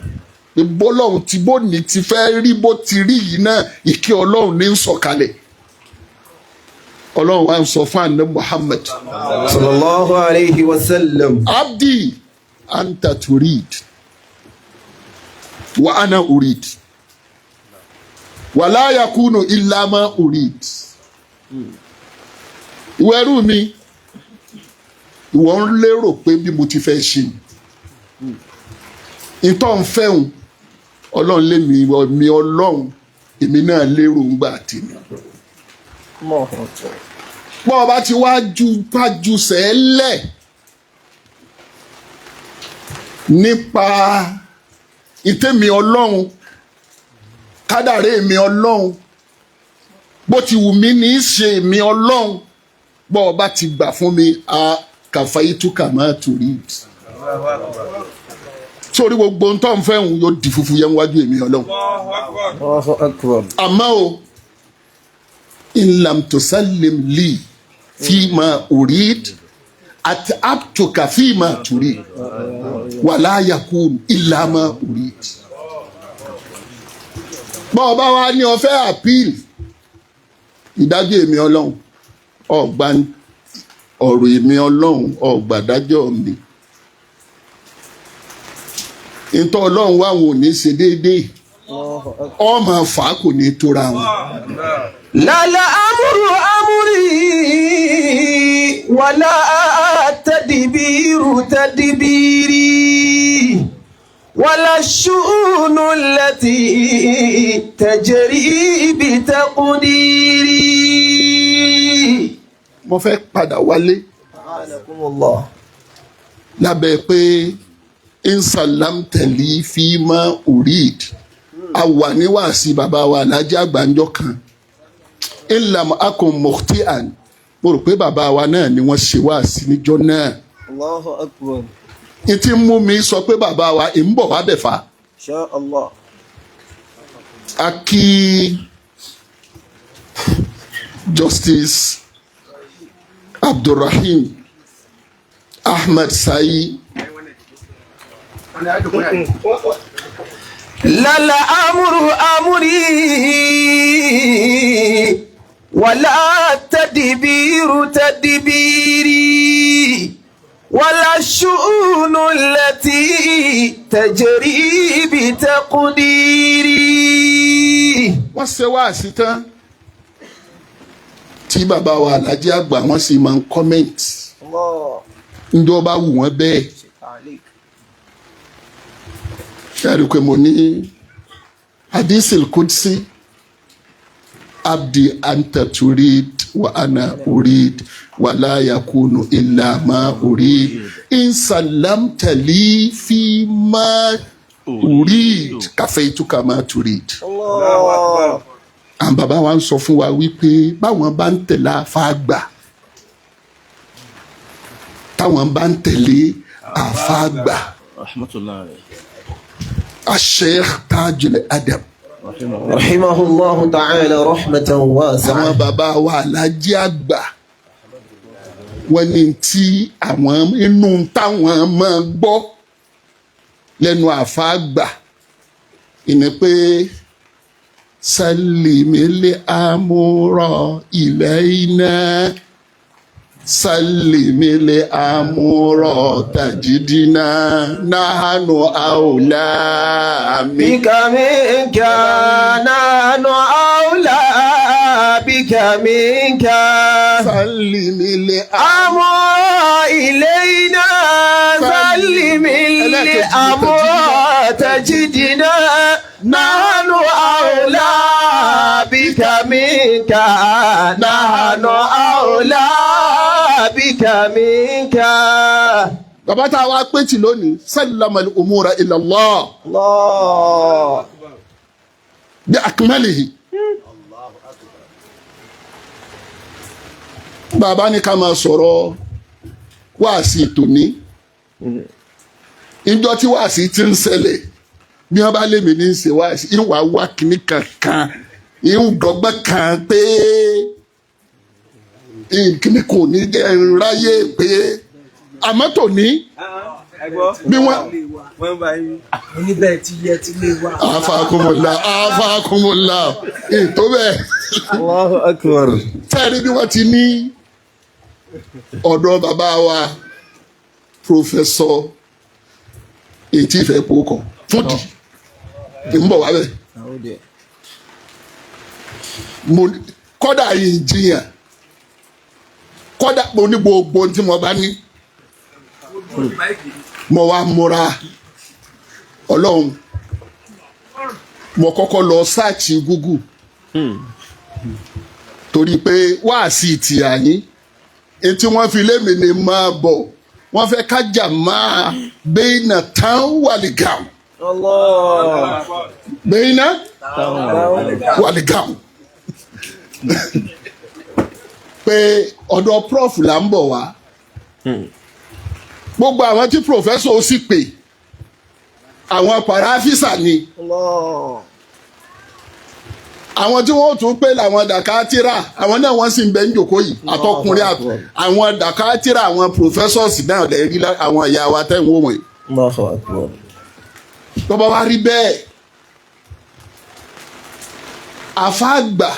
bọ́lọ́hún tí bó ní ti fẹ́ rí bó ti rí yìí náà ìkẹ́ ọlọ́run ní ń sọ̀kalẹ̀. ọlọ́run wa ń sọ fún àná Muhammad sallallahu alayhi wa sallam. abdi anta turid wa ana urid wala yakunu illa ma urid. ìwọ ẹrú mi ìwọ ń lérò pé bí mo ti fẹ́ ṣe ìtọ́ ń fẹ́hùn ọlọ́run lé mi ọlọ́run èmi náà lérò ń gbà tèmi. bọ́ ọba ti wá ju sẹ́lẹ̀ nípa ìtẹ́mi ọlọ́run kádàré mi ọlọ́run bó ti wù mí ní í ṣe mi ọlọ́run bọ́ ọ bá ti gbà fún mi a kàfà ìtúkà máa torí sórí gbogbo ń tọ́ ń fẹ́ òun yóò di fufu yẹn wájú èmi ọlọ́run. Allahu akbar. àmọ́ o in lam tusallim li fima urid at abtuka fima turid wala yakun illa ma urid. bọ́ ọ bá wá ní ó fẹ́ appeal ìdájọ́ èmi ọlọ́run ọgbà ọ̀rọ̀ èmi ọlọ́run ọgbàdájọ́ mi ntọ́ ọlọ́run wà wọn ò ní ṣe déédéé ọmọ fà kò ní tóra wọn. lálá amúrú amúrí wàlá tadbiru tadbiri wàlá ṣùnú lẹ́tì tajri bi taqdiri. mo fẹ́ padà wálé lábẹ́ pé insalam tẹ̀lé fíìmà urid a wà níwáàsí bàbá wa alájà àgbàǹjọ kan ilam akun mukhtian mo rò pé bàbá wa náà ni wọ́n ṣe wáàsí níjọ́ náà. Allahu akbar. n ti mú mi sọ pé bàbá wa ń bọ̀ wá bẹ̀ fà. Insha Allah. a kí Justice Abdulrahim Ahmed Sayi. lálá amúrú amúrí wàlá tadbiru tadbiri wàlá ṣùnú lẹ́tì tajri bi taqdiri. wọ́n ṣe wáàsí tán tí bàbá wa alájí àgbà wọ́n sì máa ń comment ǹjọ́ bá wù wọ́n bẹ́ẹ̀. ṣáàrí pé mo ní hadisil kudsi abdi anta turid wa ana urid wa la yakunu illa ma urid in salamta li fi ma urid kafaytuka ma turid. àwọn bàbá wa ń sọ fún wa wípé báwọn bá ń tẹ̀lé àfáàgbà táwọn bá ń tẹ̀lé àfáàgbà. الشيخ تاج الأدب رحمه الله تعالى رحمة واسعة. àwọn bàbá wa alájí àgbà wọ́n ní tí àwọn inú táwọn máa gbọ́ lẹ́nu àfáàgbà ìní pé sálímílẹ̀ àmúrọ̀ ilẹ̀ iná sálímílẹ̀ àmúrọ̀ tàjídínà nahanu àwòlá بك منك نحن أولى بك منك sálímílẹ̀ أمر إلينا سلم الأمر تجدنا نحن أولى بك منك نحن أولى بك منك. bàbá tá a wá pé tì lónìí sallamal umura ila Allah الله bi akmalihi. bàbá ní ká máa sọ̀rọ̀ wáàsí tòní ìjọ tí wáàsí ti ń ṣẹlẹ̀ bí wọ́n bá lé mi ní í ṣe wáàsí ìwà wá kìíní kankan ìdọ́gbọ́n kan pé kìíní kò ní jẹ́ ráyè pé àmọ́ tòní bí wọ́n. oníbẹ̀ tí yẹ ti lè wá. afakumula ètò bẹ́ẹ̀. الله أكبر. tẹ́ẹ̀rí bí wọ́n ti ní ọ̀dọ̀ bàbá wa pòfẹ́sọ̀ ètí ìfẹ́ pòkàn fúdì ń bọ̀ wá bẹ́ẹ̀. kọ́dà yìí jiyàn kọ́dà mo ní gbogbo tí mo bá ní mo wá múra ọlọ́run mo kọ́kọ́ lọ sáàchì Google torí pé wáàsí tìyà yín etí wọ́n fi lémi ní máa bọ̀ wọ́n fẹ́ kájà máa bẹ́ẹ̀nà tán wàlígàm bẹ́ẹ̀nà wàlígàm pé ọ̀dọ̀ prof là ń bọ̀ wá gbogbo àwọn tí professor ó sì pè àwọn paráfísà ni àwọn tí wọ́n tún pè làwọn dàkátìrà àwọn náà wọ́n sì ń bẹ ń jòkó yìí àtọkùnrin àwọn dàkátìrà àwọn professors náà lè rí àwọn ìyá wa tẹ́ ń wò wọ̀nyí. tó bá wá rí bẹ́ẹ̀ àfáàgbà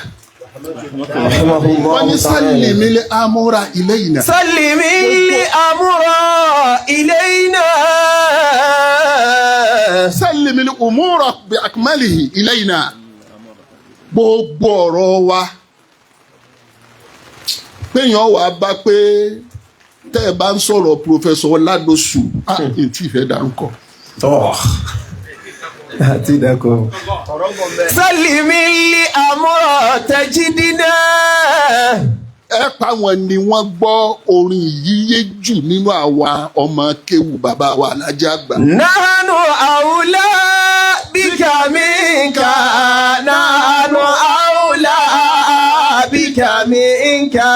wọ́n ní sálìmílẹ̀ amúra ilayna. sálìmílẹ̀ amúra ilayna. sálìmílẹ̀ umura bi akmalihi ilayna. gbogbo ọ̀rọ̀ wa péyàn wà bá pé tẹ́ ẹ bá ń sọ̀rọ̀ Professor Ládòsù tí ìfẹ́ dárúkọ. àti ìdákọ̀. sálìmílì àmúrọ̀ tajidina. ẹ pa wọn ni wọ́n gbọ́ orin yíyé jù nínú àwa ọmọ kéwù bàbá wa alájà àgbà. nahanu àwùlá bíkà minka. nahanu àwùlá bíkà minka.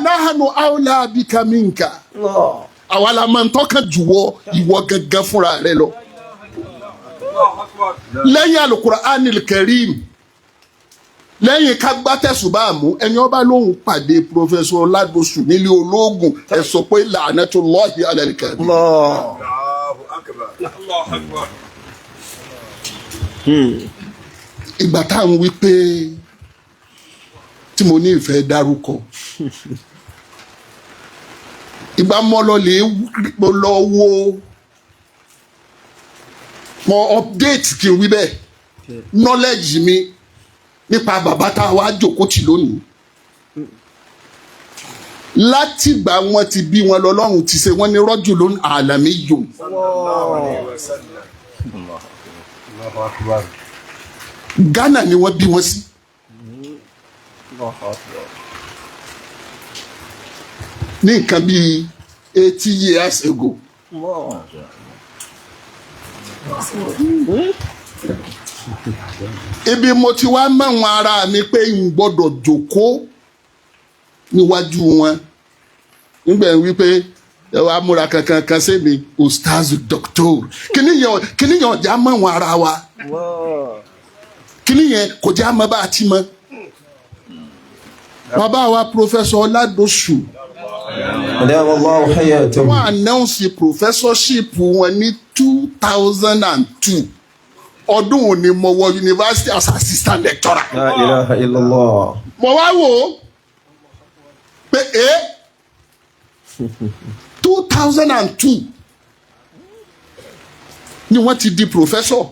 nahanu àwùlá bíkà minka. àwa la máa ń tọ́ka jùwọ́ ìwọ gangan fúnra rẹ lọ. lẹ́yìn Al-Qur'anil Karim lẹ́yìn ká gbá tẹ̀sùbá mú ẹni ọba lóhùn pàdé Professor Ládòsù nílé ológun ẹ sọ pé la'natullahi alal kadhib. ìgbà tá à ń wí pé tí mo ní ìfẹ́ dárúkọ ìgbà mọ́lọ́lẹ̀ lọ wo mo update kí n wí bẹ́ẹ̀ knowledge mi nípa bàbá tá a wá jókòó tì lónìí látìgbà wọn ti bí wọn lọ́lọ́run ti ṣe wọn ní rajulun alamiyyun. Ghana ni wọ́n bí wọn sí. ní nǹkan bíi 80 years ago. ibi mo ti wá mẹ́wọ̀n ara mi pé n gbọ́dọ̀ jókòó níwájú wọn nígbà wípé ẹ wá múra kankan kan sí mi ustazu doctor kíní yẹn ọjà mẹ́wọ̀n ara wa kíní yẹn kò já mọ́ bá a ti mọ́ bàbá wa Professor Ládòsù wọ́n announce professorship wọn ní 2002 ọdún òní mo wọ university as assistant lecturer. La ilaha illallah. mo wá wò ó pé 2002 ni wọ́n ti di professor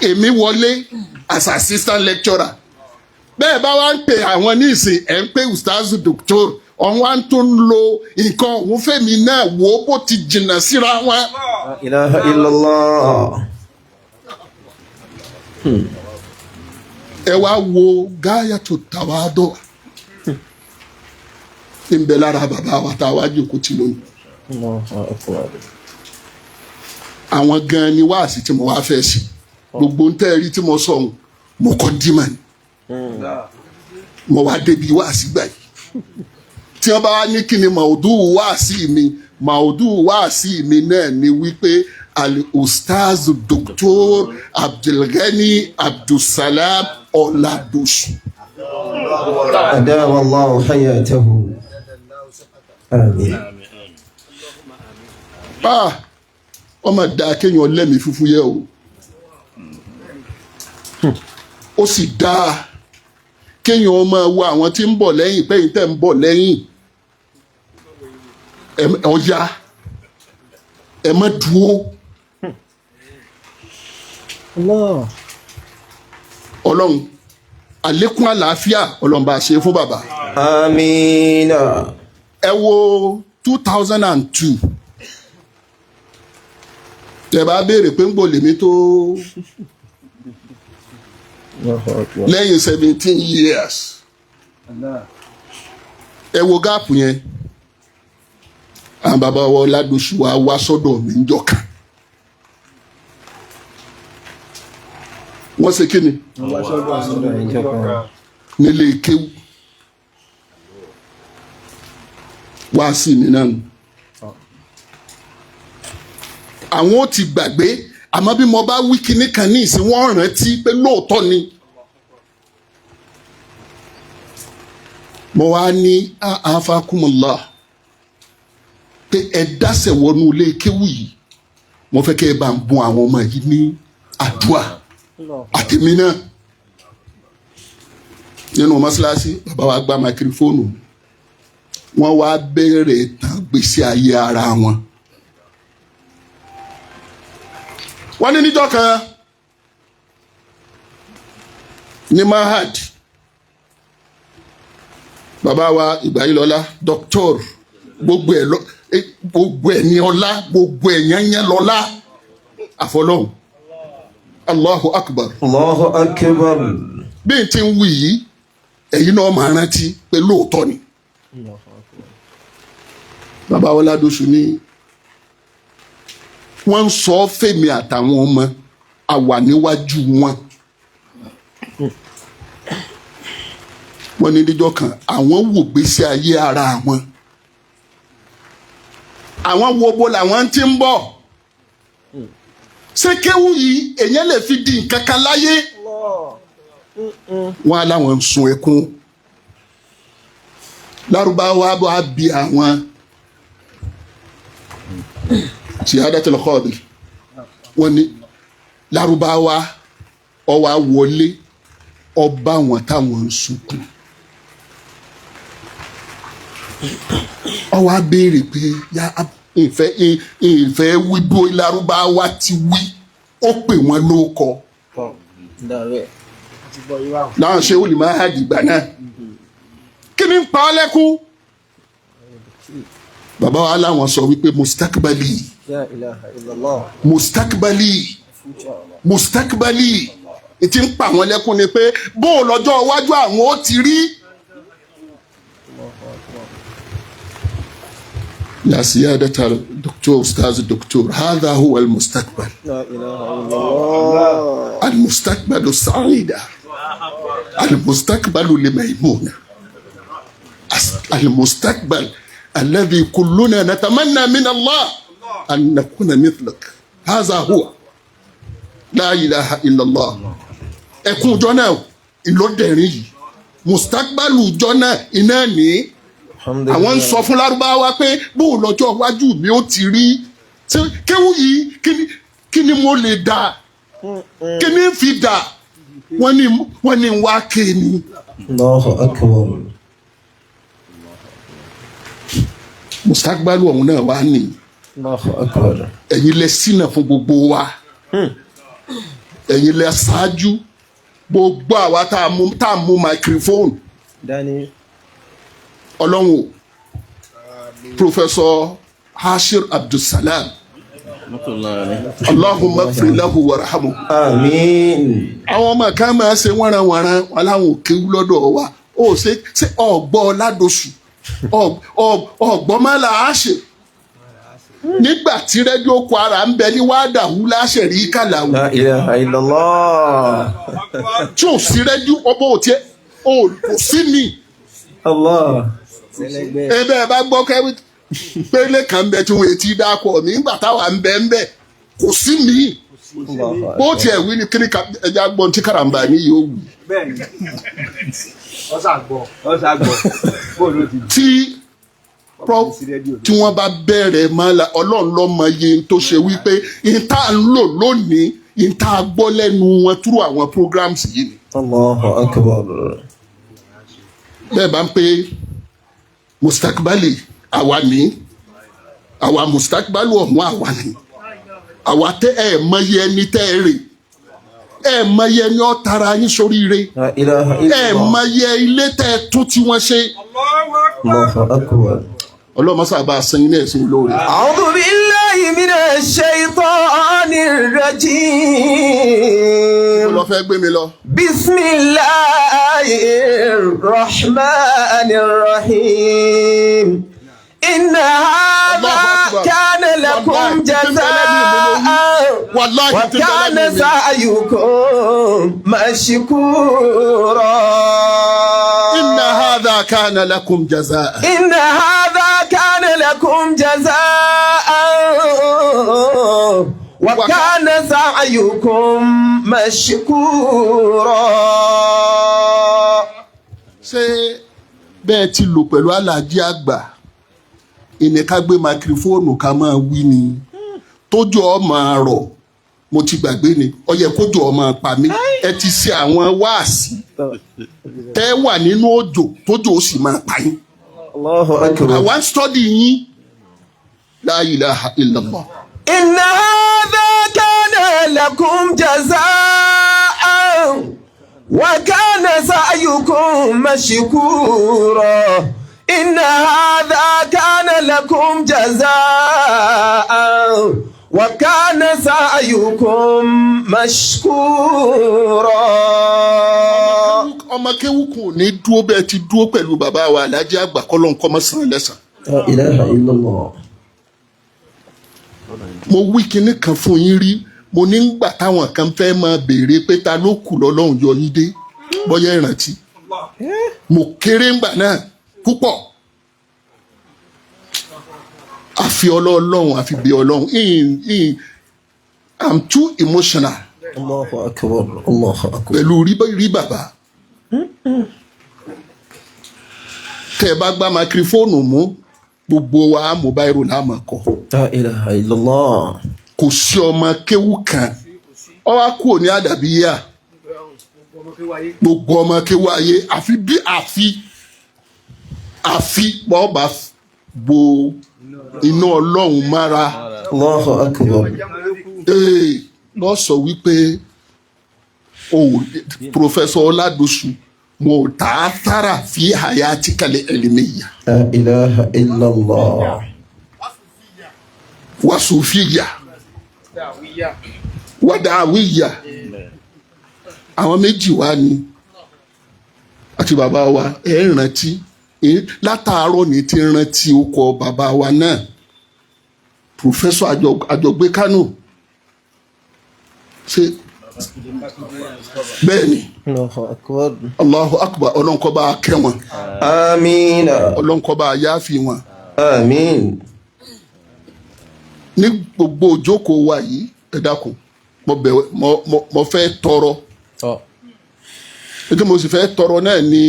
èmi wọlé as assistant lecturer bẹ́ẹ̀ bá wá ń pè àwọn ní ìsìn ẹ̀ ń pè ustazu doctor ọ̀hún wá ń tún lo nǹkan òun fẹ́mi náà wò ó bó ti jìnnà síra wọn. La ilaha illallah. ẹ wá wo gáyàtò tàwádọ́ ń bẹ lára bàbá wa tá a wá jókòó tì lónìí. àwọn gan ni wáàsí tí mo wá fẹ́ sí gbogbo ń tẹ́ ẹ rí tí mo sọ ohun mo kọ́ dímọ̀ ni mo wá débi wáàsí gbà yìí tí wọ́n bá wá ní kí ni màúdù wáàsí mi náà ni wípé al-ustaz Dr. Abdulgani Abdulsalam Ọládòsù. adama Allahu hayatahu. Àmín. ọmọ dáa kéèyàn lẹ́mìí fúfú yẹ o ó sì dáa kéèyàn máa wo àwọn tí ń bọ̀ lẹ́yìn pẹ́yìn tẹ́ ń bọ̀ lẹ́yìn ọ̀ya ẹ má dúró ọlọ́run àlékún àlàáfíà ọlọ́run bá ṣe fún bàbá. Amina. ẹ wo 2002 tẹ́ bá béèrè pé ń gbò lèmi tó lẹ́yìn 17 years ẹ wo gáàpù yẹn àwọn bàbá wa Ládòsù wa wá sọ́dọ̀ mi ń jọ̀ka wọ́n ṣe kí ni nílé kéwù wá sí mi náà nù. Àwọn ó ti gbàgbé àmọ́ bí mo bá wí kinní kan ní ìsìn wọ́n rántí pé lóòótọ́ ni. Mo wá ní àfàkùmọ̀lá pé ẹ dáṣẹ̀ wọnú ilé kéwù yìí mo fẹ́ kẹ́ ẹ bá ń bùn àwọn ọmọ yìí ní àdúrà àtẹ̀mí náà. Nínú mọ́ṣáláṣí bàbá wa gba máikrófóònù wọ́n wá bẹ̀rẹ̀ tán gbèsè ayé ara wọn. Wọ́n ní níjọ́ kan ní mahad bàbá wa Ìgbàyílọ́lá dọ́kítọ́r gbogbo ẹ̀ ní ọlá gbogbo ẹ̀ yányán lọ́lá àfọlọ́hùn. Allahu akbar. Allahu akbar. Bí n ti ń wí yìí ẹ̀yin náà máa rántí pé lóòótọ́ ni. Bàbá wa Ládòṣù ní wọ́n ń sọ fèmí àtàwọn ọmọ àwà níwájú wọn. Wọ́n ní díjọ́ kan àwọn wò gbèsè ayé ara wọn. Àwọn wo bo làwọn ti ń bọ̀. Ṣé kéwù yìí èèyàn lè fi di nǹkan kan láyé? Wọ́n á láwọn ń sun ẹkún. Lárúbáwá bá bí àwọn Siyadatul Qadir wọ́n ní Lárúbáwá ó wá wọlé ọba wọn táwọn ń sunkún. Ó wá béèrè pé ya ìfẹ́ wí bó Lárúbáwá ti wí ó pè wọ́n lóko. Láwọn ṣe wòlíì máa dìgbà náà. Kí ni ń pa ọ́ lẹ́kún? Bàbá wa láwọn sọ wípé mustakbali. La ilaha illallah. Mustakbali ti ń pa àwọn lẹ́kún ni pé bó lọ́jọ́ iwájú àwọn ó ti rí. يا سيادة الدكتور أستاذ الدكتور هذا هو المستقبل. لا إله إلا الله. المستقبل السعيد المستقبل لميمونة المستقبل الذي كلنا نتمنى من الله أن نكون مثلك هذا هو لا إله إلا الله. ẹkún ọjọ́ náà ìlọdẹ̀rín yìí mustakbalu ọjọ́ náà iná ní àwọn ń sọ fún Lárúbáwá pé bó lọ́jọ́ iwájú mi ó ti rí kéwù yìí kí ni mo lè dà kí ni fi dà wọ́n ní wá ké ni. Allahu akbar. Mustakbalu ọ̀hún náà wá ní. Allahu akbar. Ẹ̀yin lẹ ṣínà fún gbogbo wa ẹ̀yin lẹ ṣáájú gbogbo àwa tá a mú microphone. Dani. Ọlọ́run o Professor Hashir Abdulsalam Allahumma ighfir lahu warhamhu. Àmín. Àwọn ọmọ kan máa ṣe wọ́nranwọ̀nran wọn láwọn òkè lọ́dọ̀ wa ó ṣe ọ̀gbọ́ Ládòṣù ọ̀gbọ́n má là á ṣe nígbà tí rédíò Kwara ń bẹ ní wàdàhù láṣẹ̀rí kàlàwù. La ilaha illallah. Tí ò sí rédíò ọbọ̀ òtí kò sí ni. Allah. Ebe ẹ bá gbọ́ kẹ́wì pélé kan bẹ tí wọ́n ti dákọ̀ mí nígbà táwa ń bẹ kò sí mi. Bó tiẹ̀ wí ni kíni ẹja gbọ́n tí Karambà ní yóò wù. Tí wọ́n bá bẹ̀rẹ̀ máa la Ọlọ́run ló mọ iye tó ṣe wípé ìta ń lò lónìí ìta gbọ́ lẹ́nu wọn túrú àwọn programs yìí ni. Allahu akbar. Bẹ́ẹ̀ bá ń pé mustakbali àwa mustakbali ọ̀hún àwa ni àwa tẹ́ ẹ̀ mọyì ẹni tẹ́ ẹ rè ẹ̀ mọyì ẹni ọ̀ tara yín sóríire ẹ̀ mọyì ilé tẹ́ ẹ tún tí wọ́n ṣe. Allahu akbar. Ọlọ́mọ sábà sẹ́yìn náà sí lóore. A'udhu billahi minash shaytanir rajim. Mo lọ fẹ́ gbé mi lọ. Bismillahir rahmanir rahim. Inna hadha kana lakum jazaa wa kana sa'yukum mashkura. Inna hadha kana lakum jazaa. Inna hadha kana وكان سعيكم مشكورا. ṣé bẹ́ẹ̀ ti lò pẹ̀lú aláàjì àgbà ìní ká gbé máikrófóònù ká máa wí ni tójú ọ máa rọ̀ mo ti gbàgbé ni ó yẹ kójú ọ máa pa mí ẹ ti ṣe àwọn wáàsí tẹ́ wà nínú òjò tójú ó sì máa pa yín. Allahu akbar. àwa ń sọ́dí yín la ilaha illallah. إن هذا كان لكم جزاء وكان سعيكم مشكورا. إن هذا كان لكم جزاء وكان سعيكم مشكورا. ọmọ kéwú kò ní dúró bẹ́ẹ̀ ti dúró pẹ̀lú bàbá wa aláàjì àgbà kọ́lọ́n kọ́ mọ́ sàn lẹ́sàn. لا إله إلا الله. mo wí kinní kan fún yín rí mo ní gbà táwọn kan fẹ́ máa béèrè pé ta ló kù lọ́lọ́run yọ yín dé bọ́yá ìrántí mo kéré ńgbà náà púpọ̀ àfi ọlọ́run àfi bí ọlọ́run I'm too emotional الله أكبر الله أكبر. pẹ̀lú rí bàbá tẹ́ ẹ bá gbá máikrófóònù mú gbogbo wa mobile láàmú kọ لا إله إلا الله. kò sí ọmọ kéwú kan ọ wá kúrò ní àdàbíyà gbogbo ọmọ kéwú ayé àfi bọ́ọ̀bà bo iná ọlọ́run mára الله أكبر. lọ sọ wípé Professor Oladosu mo tààtàrà fi hayatikal ilmiya لا إله إلا الله. wasufiya wadawiya àwọn méjì wá ní àti bàbá wa ẹ rántí látàárọ̀ ní ti rántí ọkọ bàbá wa náà Professor Àjọgbé Kánò ṣe bẹ́ẹ̀ ni الله أكبر. Allahu Akbar ọlọ́nkọ́ bá kẹ́ wọn آمين ọlọ́nkọ́ bá yááfì wọn آمين. ní gbogbo òjókòó wa yìí ẹ dákun mo fẹ́ tọrọ ètò mo sì fẹ́ tọrọ náà ni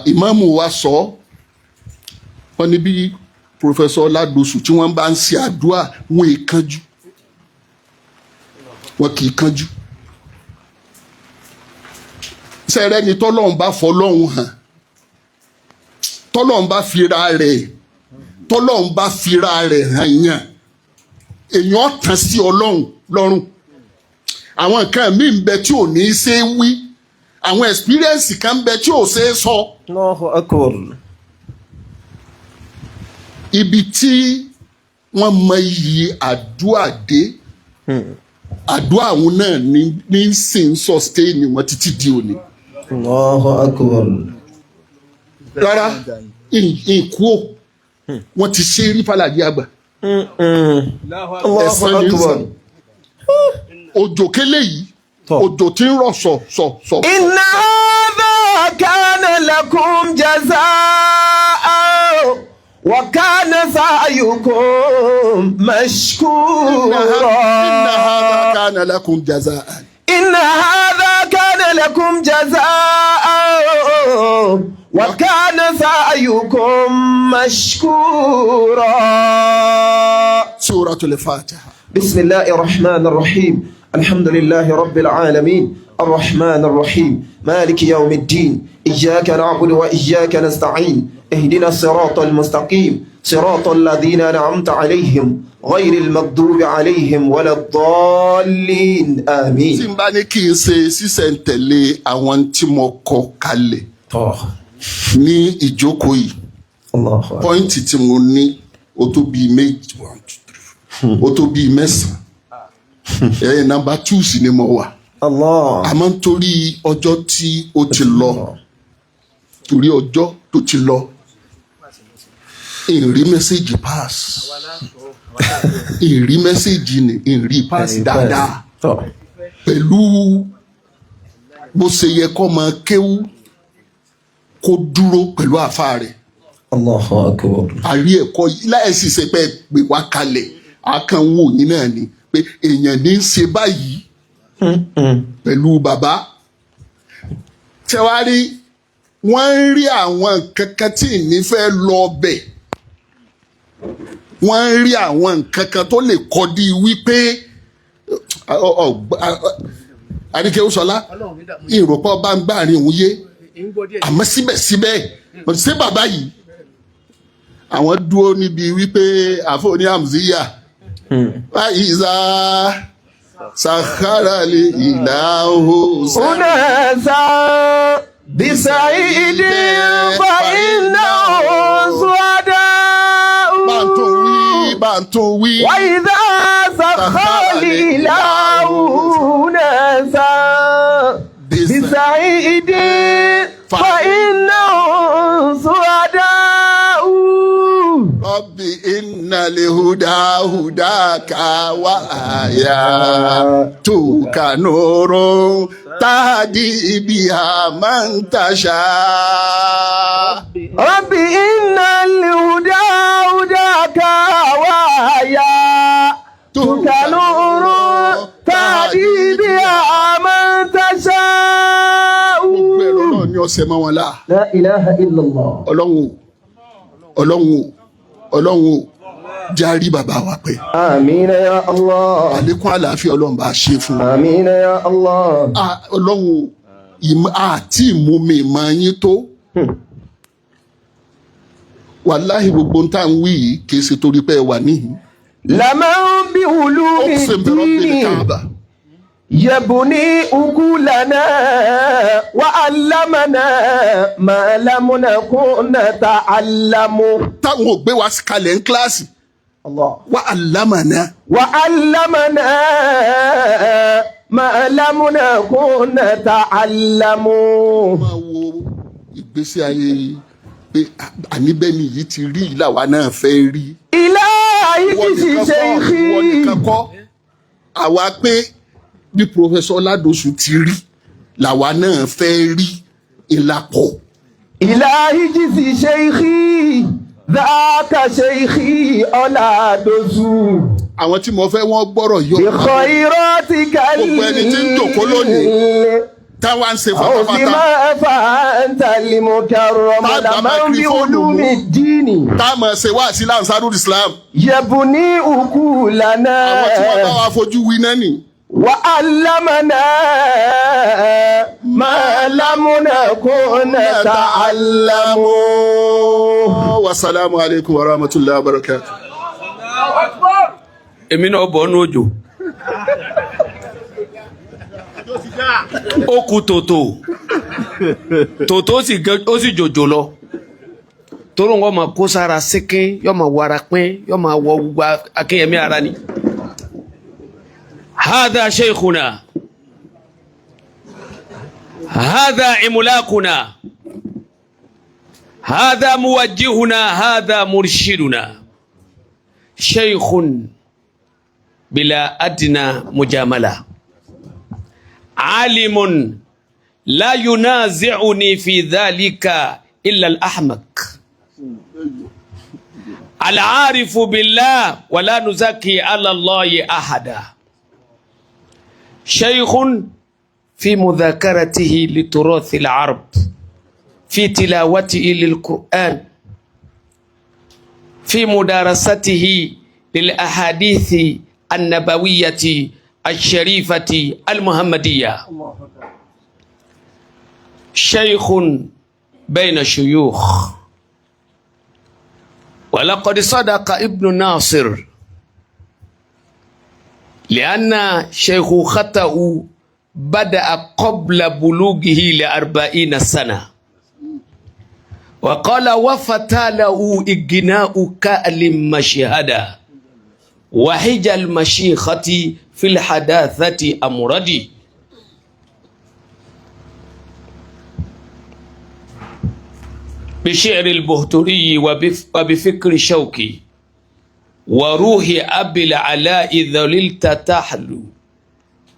ìmáàmù wa sọ wọn ní bí Professor Oladosu tí wọ́n bá ń ṣe àdúrà wọn kì í kánjú sẹ́rẹ́ ni tọ́lọ́run bá fọlọ́run hàn tọ́lọ́run bá fira rẹ̀ hàn yàn èèyàn tàn sí ọlọ́run lọ́rùn àwọn nǹkan míì ń bẹ tí ò ní í ṣe é wí àwọn experience kan ń bẹ tí ò ṣe é sọ. Allahu Akbar. ibi tí wọ́n mọ iyì àdúrà dé àdúrà àwọn náà ní sìn sustain wọn títí di òní. Allahu Akbar. rárá ìkú ò wọ́n ti ṣe rí fàlàjì àgbà. Allahu Akbar. òjò kélé yìí òjò tí ń rọ̀ sọ. Inna hadha kana lakum jazaa wa kana sa'yukum mashkura. inna hadha kana lakum jazaa. Inna hadha kana lakum jazaa wa kana sa'yukum mashkura. Suratul Fatiha. بسم الله الرحمن الرحيم الحمد لله رب العالمين الرحمن الرحيم مالك يوم الدين إياك نعبد وإياك نستعين اهدنا الصراط المستقيم صراط الذين أنعمت عليهم غير المغضوب عليهم ولا الضالين آمين. tí n bá ní kí n ṣe sísẹ̀ntẹ̀lé àwọn tí mo kọ kalẹ̀ ní ìjókòó yìí pọ́ìntì tí mo ní ó tó bíi méjì ó tó bíi mẹ́sàn-án nàmbà 2 sì ni mo wà. àmọ́ nítorí ọjọ́ tí ó ti lọ torí ọjọ́ tó ti lọ ìrí mẹ́sẹ̀gì pass ìrí mẹ́sẹ̀gì ni ìrí pass dáadáa pẹ̀lú bó ṣe yẹ kó máa kéwú kó dúró pẹ̀lú àfa rẹ̀ Allahu akbar. àrí ẹ̀kọ́ yìí láìsí ṣe pé pè wá kalẹ̀ àkànwò yín náà ni pé èèyàn ní í ṣe báyìí pẹ̀lú bàbá tẹwárí wọ́n ń rí àwọn kankan tí ìní fẹ́ lọ bẹ̀ wọ́n ń rí àwọn kankan tó lè kọ́ di wípé àríkẹ́ Ṣọlá ìrọ̀pọ̀ bá ń gbà rí òun yé àmọ́ síbẹ̀síbẹ̀ ṣé bàbá yìí àwọn dúró níbi wípé àfọ̀ní àmùsíyà ìzà sàkárà lè ìlàhó unasa bisaidi fa inna suada bàtún wí wa idha sakhali lahu unasa bisaidi fa inna suada Rabbi inna hudaka wa ayatuka nurun tahdi biha man tasha. Rabbi inna hudaka wa ayatuka nurun tahdi biha man tasha. Gbogbo ẹ̀rọ náà ni ọ̀sẹ̀ mọ́ wọn lá. La ilaha illallah. Ọlọ́run o járí bàbá wa pẹ́. Àmín ya Allah. Àlékún àlàáfíà Ọlọ́run bá ṣe fún wa. Àmín ya Allah. Ọlọ́run àti ìmúmi ìmọ̀ yín tó. Wàláhì gbogbo ń tà ń wí yìí kì í ṣe torí pé ẹ wà níhìn. Laman bi ulumi dini yabuni ukulana wa allamana ma lam nakun nata'allamu. Táwọn ò gbé wa kalẹ̀ ń kíláàsì. Allah. Wa allamana. Wa allamana ma lam nakun nata'allamu. Máa wo ìgbésí ayé pé àníbẹ́ni yìí ti rí ìlàwà náà fẹ́ rí. Ilahi shaykhi. Ìwọ nìkan kọ́ àwa pé bí Professor Ladosu ti rí làwa náà fẹ́ rí ìlàpọ̀. Ilahi shaykhi dhaka shaykhi Ladosu. Àwọn tí mo fẹ́ wọ́n gbọ́rọ̀ yọ. Bi khairatika Gbogbo ẹni tí ń jòkó lónìí táwa ń ṣe أو fàtàfàtà بما فأنت المكرم لمن بعلوم الدين tá a máa ṣe wá sí Ansarul Islam. يبني أكولنا Àwọn tí wọ́n bá wa fojú wí náà nì. وعلمنا ما لم نكن نتعلم. Wasalaamu alaikum wa rahmatullahi wa barakatuh. èmi náà bọ̀ ọ́nú òjò ó kù tòtò ó sì jòjò lọ torí wọn máa kó sára síkín yóò máa wara pín yóò máa wọ gbogbo akínyẹmí ara ni. hadha sheikhuna hadha imulakuna hadha muwajjihuna hadha murshiduna sheikhun bila adna mujamala alimun la yunazi'uni fi dhalika illa al-ahmaq al-arifu billah wa la nuzaki ala Allahi ahada shaykhun fi mudhakaratihi liturathi al-arab fi tilawatihi lil-Qur'an fi mudarasatihi lil-ahadithi an-nabawiyyati الشريفة المحمدية شيخ بين الشيوخ ولقد صدق ابن ناصر لأن شيخوخته بدأ قبل بلوغه ل40 سنة وقال وفتى له إجناء كأل مشهدا وحج المشيخة في الحداثة أمردي بشعر البهتري وبفكر شوقي وروح أبي العلاء ذللت تحلو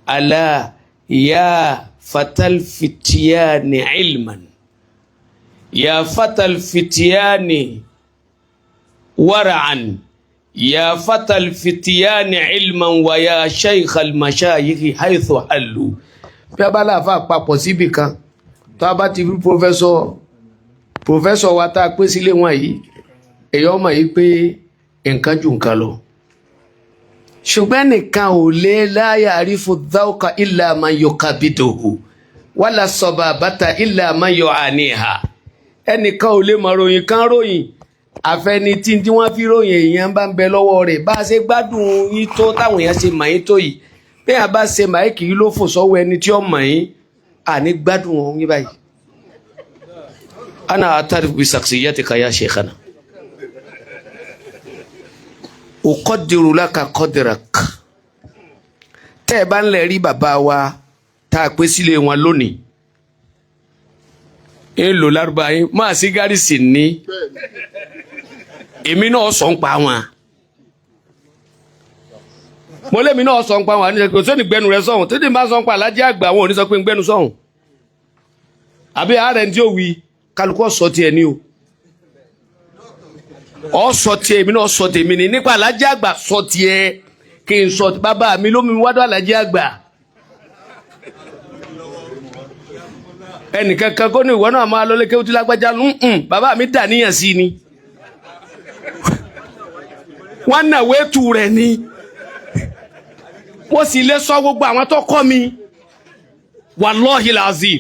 ألا يا فتى الفتيان علما يا فتى الفتيان wara'an ya fatal fitiyani ilman wa ya shaykhal mashayikhi haythu hallu. bí a bá láàfà papọ̀ síbì kan tó a bá ti rí pòfẹ́sọ̀ wa tá a pé sílé wọn yìí èyàn mọ̀ yìí pé nǹkan jù nǹkan lọ. ṣùgbọ́n nìkan ò lè la ya'rifu dhawqa illa man yuqabiduhu wala sababata illa man yu'aniha. ẹnìkan ò lè mọ̀ ròyìn kan ròyìn àfẹni tí wọ́n fi ròyìn èèyàn bá ń bẹ lọ́wọ́ rẹ̀. bá a ṣe gbádùn yín tó táwọn èèyàn ṣe mọ̀ yín tó yìí bí a bá ṣe mọ̀ yín kì í ló fò sọ́wọ́ ẹni tí ó mọ̀ yín àní gbádùn wọn yín báyìí. ana atarifu bi shakhsiyatika ya shaykhana uqaddiru laka qadrak. tẹ́ ẹ bá ń lè rí bàbá wa tá a pé sílé wọn lónìí ń lò lárúbá yín máa sí gárísì ní èmi náà sọ ń pa wọn mo lé mi náà sọ ń pa wọn àníṣe kò sóni gbẹnu rẹ sọhùn títí bá sọ ń pa alájẹ àgbà wọn ò ní sọ pé ń gbẹnu sọhùn àbí ààrẹ tí ó wí kálukọ sọ tiẹ̀ ní o ọ sọ tiẹ̀ èmi náà sọ tèmi ní nípa alájẹ àgbà sọ tiẹ̀ kí n sọ bàbá mi ló mi wádọ alájẹ àgbà ẹnìkan kan kó ní ìwọ náà máa lọ lé kéwú tí lágbájá bàbá mi dà níyàn sí ni wọn náà wéétù rẹ ni wọ́n sì lè sọ gbogbo àwọn tó kọ́ mi wallahi lazim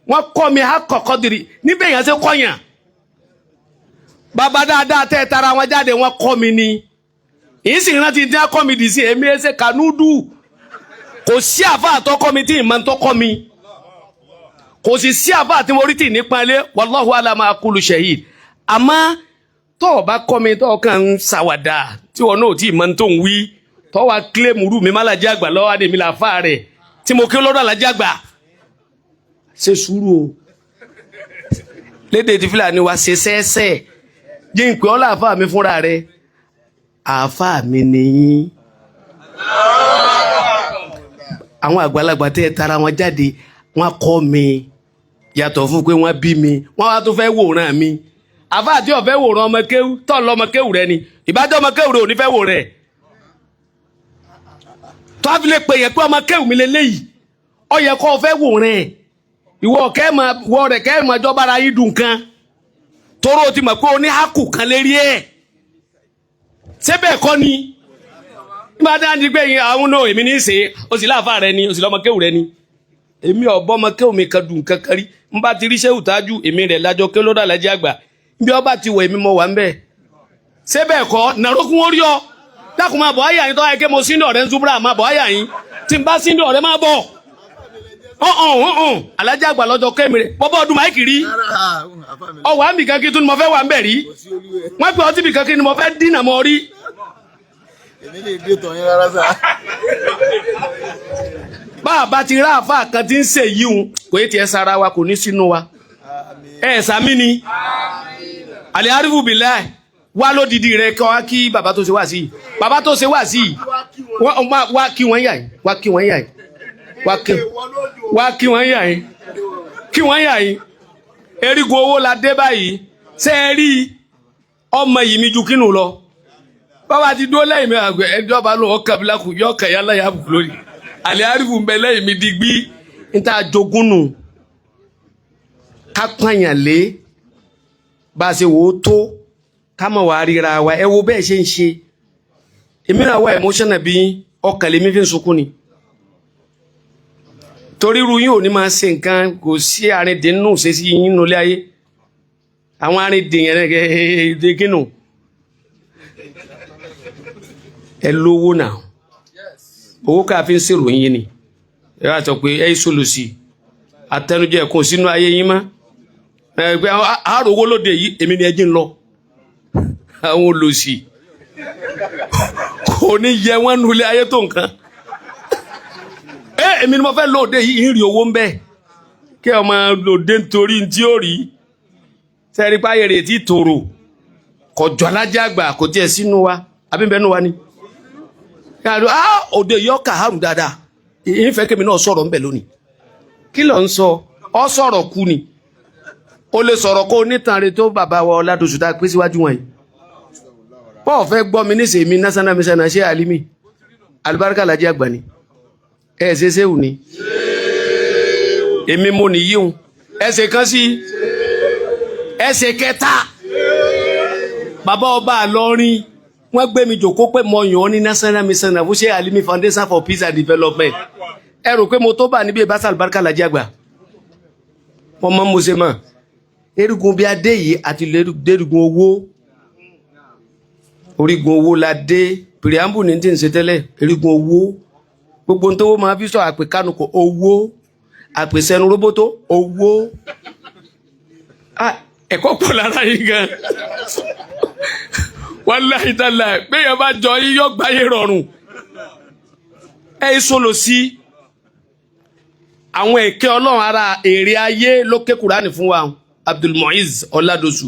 wọ́n kọ́ mi hakọ̀kọ́ dìrì níbẹ̀ yẹn ṣe kọ́yàn bàbá dáadáa tẹ́ tara wọn jáde wọ́n kọ́ mi ni èyí sì rántí tí wọ́n kọ́ mi dì sí èmi ẹsẹ̀ kanúdù kò sí àfáà tó kọ́ mi tí ìmọ̀ tó kọ́ mi kò sì sí àfáà tí mo rí tì nípalẹ̀ wallahu ala ma aqulu shahid àmọ́ tó o bá kọ́ mi tó o kàn ń ṣàwàdà tí wọn náà tí ìmọ̀ tó ń wí tọ́ wa kílẹ̀mù rú mi má lajẹ́ àgbà lọ́wọ́ àdèmí la fà rẹ̀ tí mo kí lọ́dọ̀ lajẹ́ àgbà ṣe sùúrù o lédè tí Fúlàní wa ṣe sẹ́ẹ̀sẹ̀ jí n pè ọ́ láàfà mi fúnra rẹ̀ àfà mi nìyí àwọn àgbàlagbà tẹ́ tara wọn jáde wọ́n kọ́ mi yàtọ̀ fún pé wọ́n bí mi wọ́n wá tó fẹ́ wòran mi àfà àti ọ̀fẹ́ wòran ọmọ kéwú tọ́ lọ́mọ kéwú rẹ ni ìbájọ́ ọmọ kéwú rẹ ò ní fẹ́ wò rẹ̀ tó a fi lè pè yẹn pé ọmọ kéwù mi lélẹ́yìí ọ yẹ kó o fẹ́ wò rẹ̀ ìwọ wọ rẹ̀ kẹ́ ẹ̀ mọ ẹjọ́ bára yín dùn kan tóró o ti mọ̀ pé o ní hákù kan lérí ẹ̀ ṣé bẹ́ẹ̀ kọ́ ni nígbà tí a ti gbé yín àwọn náà èmi ní í ṣe o sì láàfà rẹ ni o sì lọ́mọ kéwù rẹ ni èmi ọ̀bọ ọmọ kéwù mi kan dùn kankan rí n bá ti rí Ṣéhù Tájù èmi rẹ̀ lájọ ké lọ́dọ̀ Àlájì àgbà bí ọba ti wọ̀ èmi mọ̀ wà ń bẹ̀ ṣé bẹ́ẹ̀ kọ́ nàrókùn orí ọ dákun máa bọ̀ àyà yín tó wáyé ké mo sínú ọ̀rẹ́ ń súbúrà máa bọ̀ àyà yín tí n bá sínú ọ̀rẹ́ máa bọ̀ Àlájì àgbà lọ́jọ́ kémi rẹ̀ bọ́bọ́ ọdún máìkì rí ọwọ́ àmì kan kí tún ni mo fẹ́ wà ń bẹ̀ rí wọ́n pè ọtí bì kan kí ni mo fẹ́ dínà mọ́ rí. èmi lè dé tọ̀ yín rárá sá. bá a bá ti rá àfa kan tí ń ṣe yíhun kò yé tiẹ̀ sára wa kò ní sínú wa ẹ̀ sàmí ni àlẹ́ àríwú bìláì wá lódìdí rẹ kí wọ́n kí bàbá tó ṣe wá sí i bàbá tó ṣe wá sí i wá kí wọ́n yà yín wá kí wọ́n yà yín wá kí wọ́n yà yín kí wọ́n yà yín erigun owó la dé báyìí ṣe é rí ọmọ yìí mi ju kínú lọ bàbá ti dúró lẹ́yìn mi àgbẹ̀ ẹjọ́ bá lọ́wọ́ kabila kù yọ ọkàn yálà yà bù lórí àlẹ́ àríwú ń bẹ lẹ́yìn mi digbí níta jogún nù ká pààyàn lé bá a ṣe wò ó tó ká mọ̀ wá ríra wa ẹ wo bẹ́ẹ̀ ṣe ń ṣe èmi náà wá emotional bí ọkàn lèmi fi ń sunkún ni torí irú yín ò ní máa ṣe nǹkan kò sí àrìndín nù ṣe sí yín nulẹ̀ ayé àwọn àrìndín yẹn rẹ̀ kínú ẹ lówó náà owó ká fi ń ṣèròyìn yín ni ẹ wá sọ pé ẹ ìṣòlò sí àtẹnujẹ kò sínú ayé yín mọ́ ẹ gbé àròwó lóde yìí èmi ni ẹ jí ń lọ àwọn olòṣì kò ní yẹ wọn nulẹ̀ ayé tó nǹkan èmi ni mo fẹ́ lóde yìí ń rí owó ń bẹ kí ọmọ lòdì nítorí tí ó rí sẹ́rí páyé rẹ̀ tí tòrò kọjọ́ alájà àgbà kò tiẹ̀ sínú wa abínbẹ́nu wa ni òde yọ kàárù dáadáa ìfẹ́ kémi náà sọ̀rọ̀ ńbẹ̀ lónìí kí ló ń sọ ọ sọ̀rọ̀ kú ni o lè sọ̀rọ̀ kó onítàn rẹ tó bàbá wa Ọládòṣù tá a pé síwájú wọn yìí bọ́ọ̀ fẹ́ gbọ́ mi níṣẹ́ mi national mission ṣé Alimi alibarika lajẹ́ àgbà ni ẹ ṣe ṣéwù ni èmi mo nìyí o ẹsẹ̀ kan sí ẹsẹ̀ kẹta bàbá ọba àlọrin wọ́n gbé mi jòkó pé mo yàn ọ́ ní national mission fún ṣé Alimi Foundation for Peace and Development ẹ rò pé mo tó bá níbi ìbáṣà alibarika lajẹ́ àgbà wọ́n mọ́ mo ṣe mọ́ erigun bí adé yìí àti lérigun owó orígun owó la dé preamble ní tí ń ṣe tẹ́lẹ̀ erigun owó gbogbo tó máa fi sọ àpè kánukọ owó àpè sẹnu róbótó owó ẹ̀kọ́ pọ̀ lára yìí gan wallahi taala gbéyàn bá jọ yíyọ gbáyé rọrùn ẹ sọlọ sí àwọn èké Ọlọ́run ara èrè ayé ló ké Kùránì fún wa Abdul Muiz Ọládọ̀sù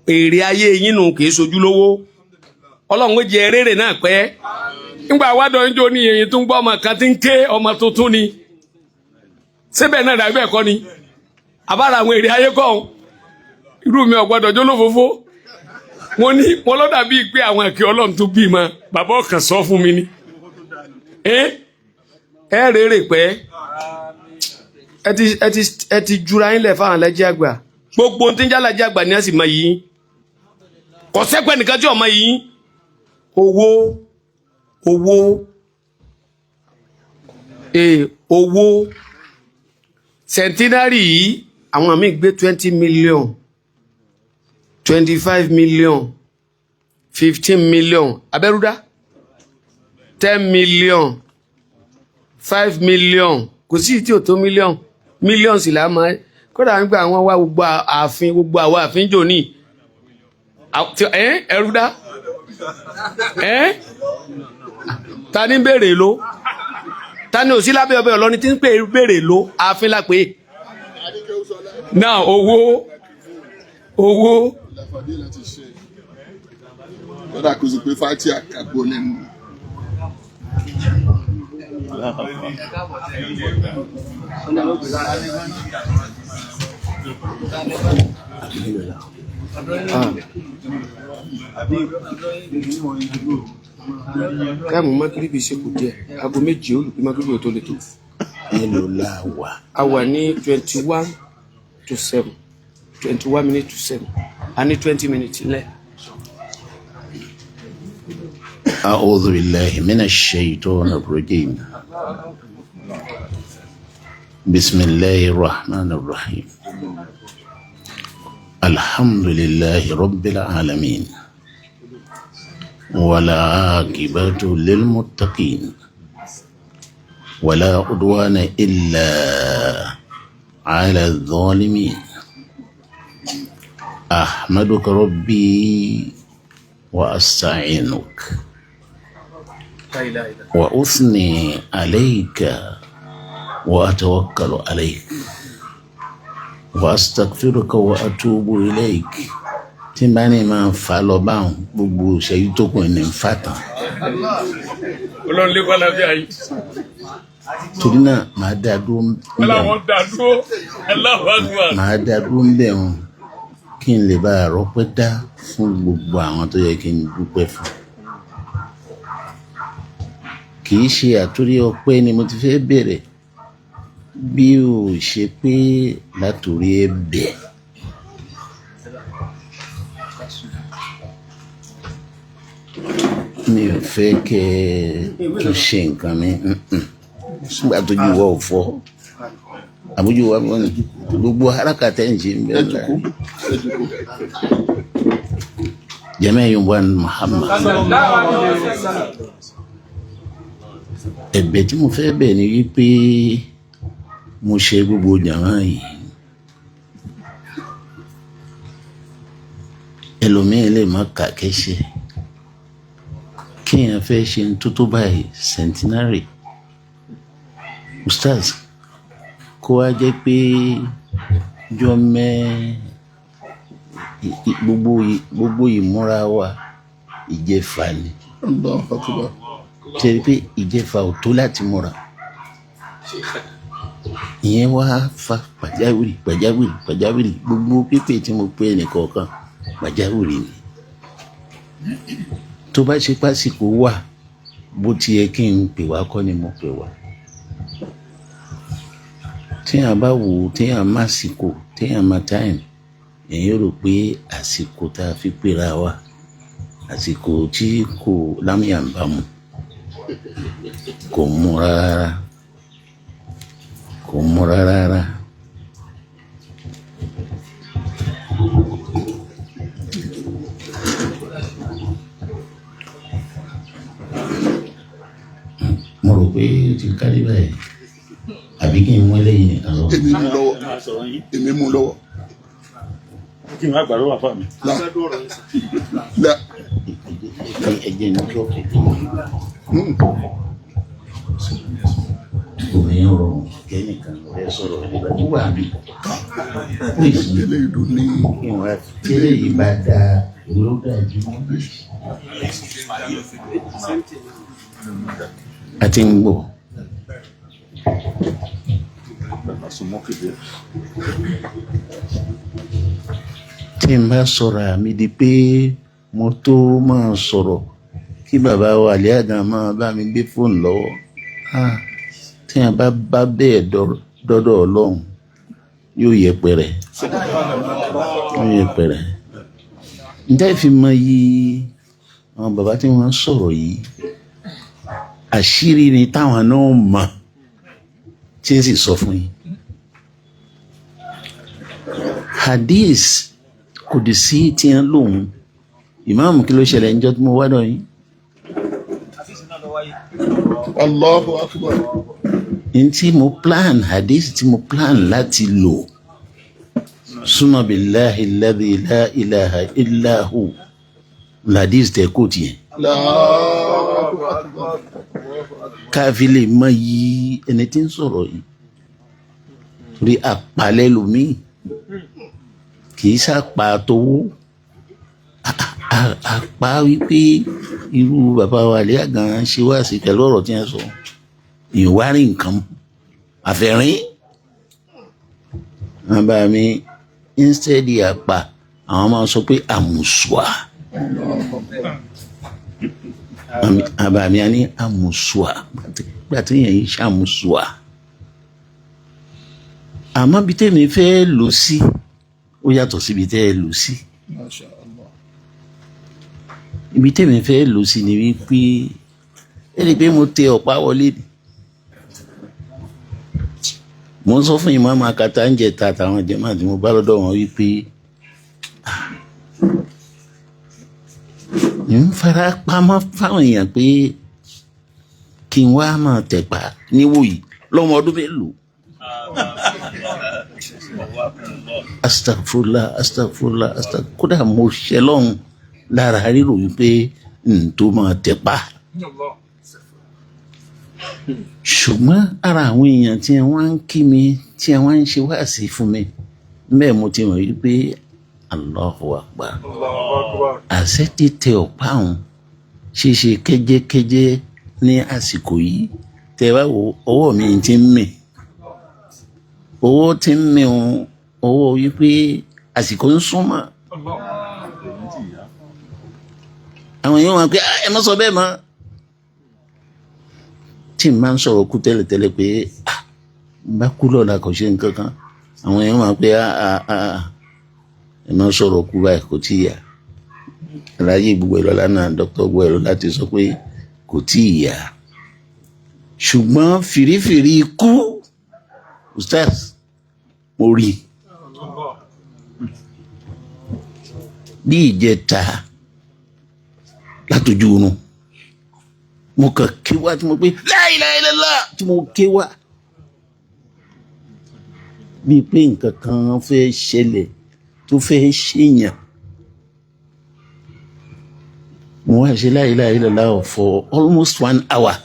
èrè ayé yín nù kìí sojú lówó Ọlọ́run ó jẹ rere náà pẹ́ nígbà wádọ̀ ń jó ní èyí tó ń gbọ́ ọmọ kan tí ń ké ọmọ tuntun ni síbẹ̀ náà dàbí ẹ̀kọ́ ni àbára àwọn èrè ayé kọ́ irú mi ọ̀gbọ́dọ̀ jó lófófó wọ́n ní wọ́n lọ́ dàbí pé àwọn èké Ọlọ́run tó bí ma bàbá ọ̀kan sọ fún mi ni ẹ rere pẹ́ ẹ ti jura yín lẹ̀ fáwọn alájẹ́ àgbà gbogbo tí ń jẹ́ alájẹ́ àgbà ni a sì máa yí kò sẹ́pẹ́ nìkan tí ò máa yí owó centenary yìí àwọn míì gbé 20 million 25 million 15 million abẹ́rúdá 10 million 5 million kò sí tí ò tó million sì là máa kódà nígbà àwọn wá gbogbo ààfin gbogbo àwọn ààfin jò ní ẹrúdá ta ní béèrè ló ta ní òsí lábẹ́ ọbẹ̀ ọlọ́ni tí ń pè béèrè ló ààfin lápé náà owó lọ́dà kò sì pé fáti àkàgbọ́ lẹ́nu. káàmù mákìrìbì ṣe kù díẹ̀ aago méjì olùkí mákìrìbì ò tó lè tó. nílò láwà. a wà ní 21 to 7 21 minutes to 7 a ní 20 minutes lẹ. أعوذ بالله من الشيطان الرجيم بسم الله الرحمن الرحيم الحمد لله رب العالمين ولا عاقبة للمتقين ولا عدوان إلا على الظالمين أحمدك ربي وأستعينك وأثني عليك وأتوكل عليك وأستغفرك وأتوب إليك tí n bá ní máa fà lọ báwọn gbogbo ìṣẹ́jú tó kù ní fà tán. Ọlọ́run lé kọ́lá bí ayé. torí náà màá dá dúró ń bẹ̀ wọ́n màá dá dúró ń bẹ̀ wọ́n kí n lè bá àrọ́pẹ́ dá fún gbogbo àwọn tó yẹ kí n dúpẹ́ fún. kì í ṣe àtúrí ọpẹ́ ni mo ti fẹ́ bẹ̀rẹ̀ bí ó ṣe pé látòrí ẹ̀bẹ̀. mi ò fẹ́ kẹ́ tó ṣe nǹkan mi nígbà tó ju wọ́ ò fọ́ àbójú wa bọ́ ni gbogbo arákàtà ń ṣe ń bẹ̀rẹ̀ jẹ́mẹ́ yóò wá ní Muhammad. ẹ̀bẹ̀ tí mo fẹ́ bẹ̀ ni wípé mo ṣe gbogbo jàmá yìí ẹlòmíín lè má kà kẹ́ṣẹ́ kéèyàn fẹ́ ṣe ń tó báyìí centenary ustaz kó wá jẹ́ pé jọ gbogbo ìmúra wa ìjẹfà ni tẹ́lẹ̀ pé ìjẹfà ò tó láti múra ìyẹn wá fa pàjáwìrì gbogbo pípé tí mo pé ẹnìkọ̀ọ̀kan pàjáwìrì ni tó bá ṣe pásìkò wà bó ti yẹ kí n pè wá kọ́ ni mo pè wá. téèyàn bá wò ó téèyàn má sìkò téèyàn má táìmù èyàn rò pé àsìkò tá a fi pera wa àsìkò tí kò lámìyàn bá mu kò mú rárá kò mú rárá. mo rò pé ti kárí báyìí àbí kí n mú eléyìí nìkan lọ. èmi mú lọ́wọ́. kí n má gbà lọ́wọ́ àfa mi. ẹ̀jẹ̀ ní kí ọkọ̀ obìnrin rọrùn kẹ́nìkan ẹ sọ̀rọ̀ nígbà tó wà mí. eléyìí ló ní. ìwà tẹ́lẹ̀ yìí bá da ló dájú. a ti ń gbọ́. tí n bá sọ̀rọ̀ àmì di pé mo tó máa sọ̀rọ̀ kí bàbá wa àlẹ́ àgàn máa bá mi gbé fóònù lọ́wọ́ tí a bá bẹ́ẹ̀ dọ́dọ̀ ọlọ́run yóò yẹpẹrẹ ǹjẹ́ ìfi mọ yìí àwọn bàbá tí wọ́n sọ̀rọ̀ yìí àṣírí ni táwọn náà mọ̀ tí ń sì sọ fún yín. hadith kò dì sí tí ń lòun ìmáàmù kí ló ṣẹlẹ̀ níjọ́ tí mo wá dọ̀ yín. Allahu akbar. Ntí mo plan hadith tí mo plan láti lò summa billahi alladhi la ilaha illa hu hadith tẹ̀ kó tiẹ̀. káfí lè mọ yìí ẹni tí ń sọ̀rọ̀ yìí torí àpàlẹ́ lomi kì í sàpà tówó àpá wípé irú bàbá wa lè àgàn ṣe wá sí pẹ̀lú ọ̀rọ̀ tí wọ́n sọ ìwárí nǹkan àfẹ́rín bàbá mi instead àpà àwọn máa sọ pé àmùsùà bàbá mi á ní àmùsùà gbà tí yẹn yìí ṣàmùsùà àmọ́ bí tèmi fẹ́ lò sí ó yàtọ̀ síbi tẹ́ ẹ lò sí. Ibi tèmi fẹ́ lò sí ni wípé ẹni pé mo tẹ ọ̀pá wọlé ni mo ń sọ fún ìmáàmù akata ń jẹta àtàwọn jẹmọ́ àti mo bá lọ́dọ̀ wọn wípé ń fara pamọ́ fáwọn èèyàn pé kí n wá máa tẹ̀pá níwò yìí lọ́mọ ọdún mélòó. Astagfirullah kódà mo ṣe lọ́hùn lára ríro wípé tó máa tẹ̀pá. Ṣùgbọ́n ara àwọn èèyàn tí wọ́n ń kí mi tí wọ́n ń ṣe wáàsí fún mi bẹ́ẹ̀ mo ti mọ̀ wípé Allahu Akbar àṣẹ títẹ ọ̀pá òun ṣíṣe kẹ́jẹ́kẹ́jẹ́ ní àsìkò yìí tẹ́ bá wo ọwọ́ mi ti ń mì owó ti ń mì òun owó wípé àsìkò ń súnmọ́ àwọn èèyàn wọn pé ẹ má sọ bẹ́ẹ̀ mọ́ tí n máa ń sọ̀rọ̀ kú tẹ́lẹ̀tẹ́lẹ̀ pé bá kú lọ́la kò ṣe nǹkan kan àwọn èèyàn wọn pé ẹ má sọ̀rọ̀ kú báyìí kò tí ì yá aláyé gbogbo ẹ̀ lọ́la náà dókítà gbogbo ẹ̀ lọ láti sọ pé kò tí ì yá ṣùgbọ́n fìrífìrí ikú ustaz mo rí bí ìjẹta látọjú oorun mo kàn ké wá tí mo pé la ilaha illallah tí mo ké wá bíi pé nǹkan kan fẹ́ ṣẹlẹ̀ tó fẹ́ ṣèyàn mo wá ṣe la ilaha illallah for almost 1 hour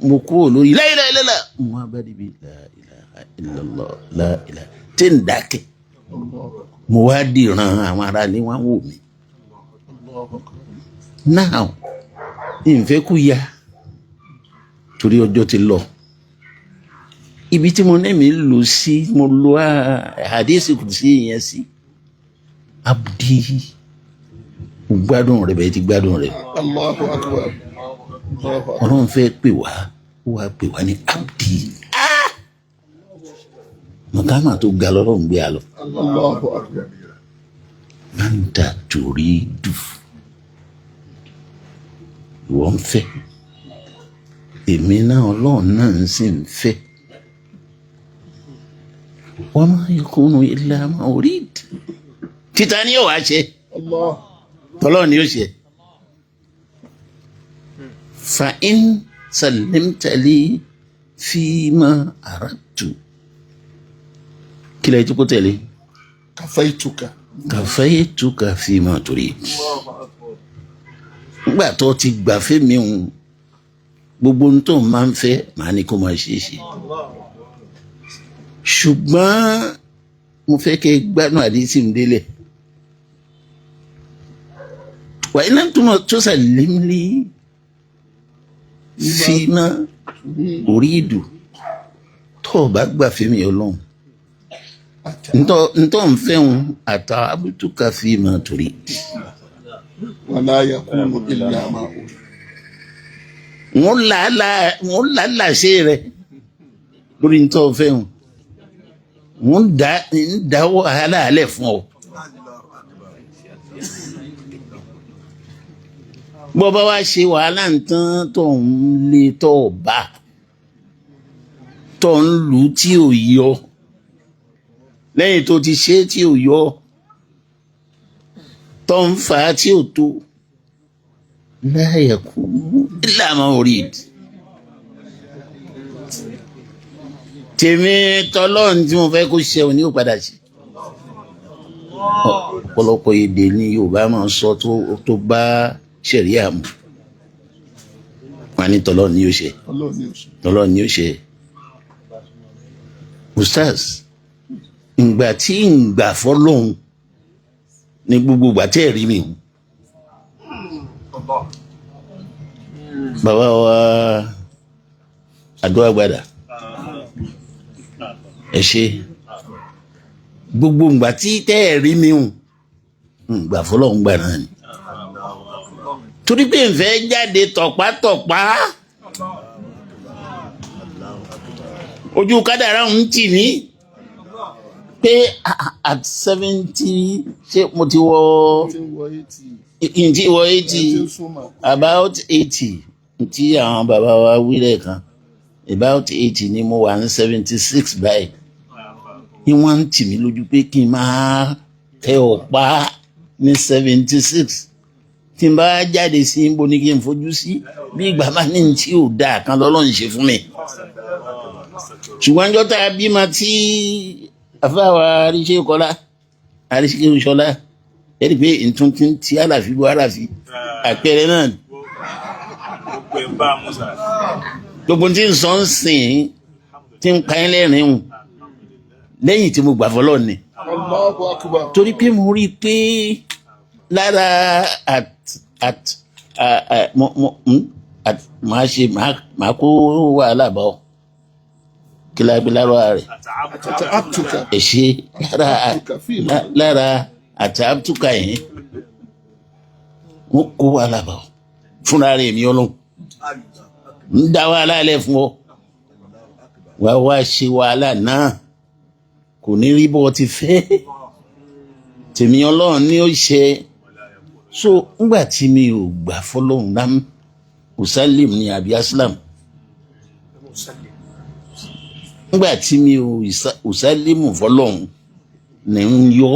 mo kúrò lórí la ilaha illallah mo wá bá dìbì la ilaha illallah la ilaha tí ń dákẹ́ mo wá dìran àwọn ará ilé wọn wò mí now ìfẹ́ kú ya torí ọjọ́ ti lọ ibi tí mo ní mi lò sí mo lo àdéhùn kù sí ìyẹn sí abdi gbádùn rẹ̀ bẹ́ẹ̀ ti gbádùn rẹ̀ Allahu akbar. ọlọ́run fẹ́ pè wá ó wá pè wá ní abdi mọ̀kánà tó ga lọ́lọ́run gbé a lọ. Allahu akbar. Anta turidu ìwọ ń fẹ́ èmi náà ọlọ́run náà ń sì ń fẹ́ wa ma yakunu illa ma urid títa ni yóò wá ṣe Allah. tọ́lọ́ ni yóò ṣe fa in sallimta li fima aradtu kílẹ̀ tí kò tẹ̀lé Kafaituka. kàfẹ́yìtúkà fima turid nígbà tó ti gbà fẹ́mi òun gbogbo ohun tó máa ń fẹ́ màá ní kó máa ṣe é ṣe ṣùgbọ́n mo fẹ́ kẹ́ gbádùn àdísì ń délẹ̀ wà iná tó sàlémlì fima uridu tó o bá gbà fẹ́mi ọlọ́run ntọ́ ń fẹ́ wọn àtà abútúkà fima turid Wala yakunu illa ma urid. wọ́n lálàṣe rẹ̀ lórí ntọ́ fẹ́ wọn wọ́n dá wàhálà alẹ́ fún ọ. bọ́ bá wá ṣe wàhálà nǹkan tó ń lé tó bá tó ń lù ú tí ò yọ lẹ́yìn tó ti ṣe tí ò yọ tó ń fà á tí ò tó la yakunu illa ma urid. tèmi tọ́lọ́run tí mo fẹ́ kó ṣe òní ò padà sí. ọ̀pọ̀lọpọ̀ èdè ni Yorùbá máa ń sọ tó bá ṣẹ̀ríà mu wọn ní tọ́lọ́run ni yóò ṣe tọ́lọ́run ni yóò ṣe. Ustaz ìgbà tí ìgbà fọ́lọ́hun ní gbogbo ìgbà tí ẹ̀ rí mi bàbá wa àdúrà gbàdà ẹ ṣe gbogbo ìgbà tí tẹ́ ẹ̀ rí mi ìgbà fọ́lọ́hun gbà náà ni torí pé n fẹ́ jáde tọ̀pátọ̀pá ojú kádàrá ń tì mí pé at 70 ṣé mo ti wọ ǹtí wọ 80 about 80 tí àwọn bàbá wa wílẹ̀ kan about 80 ni mo wà ní 76 báyìí ni wọ́n ń tì mí lójú pé kí n máa tẹ ọ̀pá ní 76 tí n bá jáde sí níbo ni kí n fojú sí bí ìgbà máa ní tí ò dáa kan lọ́lọ́run ṣe fún mi ṣùgbọ́n ọjọ́ tá a bímọ tí afáwa àríṣẹ́ kọ́lá àríṣẹ́ ìṣọ́lá ẹ̀rí pé ìtún ti àlàfi bọ́ àlàfi àpẹẹrẹ náà gbogbo tí ń sọ ń sìn tí ń pa ẹ́ lẹ́rìn hùn lẹ́yìn tí mo gbà fọlọ́ ni torí pé mo rí i pé lára máa kó wàhálà bá ọ kí la gbé lára rẹ̀ ẹ̀ṣẹ̀ lára àtàbùtùkà yẹn wọ́n kó wàhálà bá ọ fúnra rẹ̀ mi ọlọ́run ń dá wàhálà lẹ̀ fún ọ wàá wá ṣe wàhálà náà kò ní rí bọ́ ti fẹ́ tèmi ọlọ́run ní ó ṣe so ńgbà tí mi ò gbà fọlọ́run dám usalim ní àbí aslam ńgbà tí mi ò usalimu fọlọ́run ní ń yọ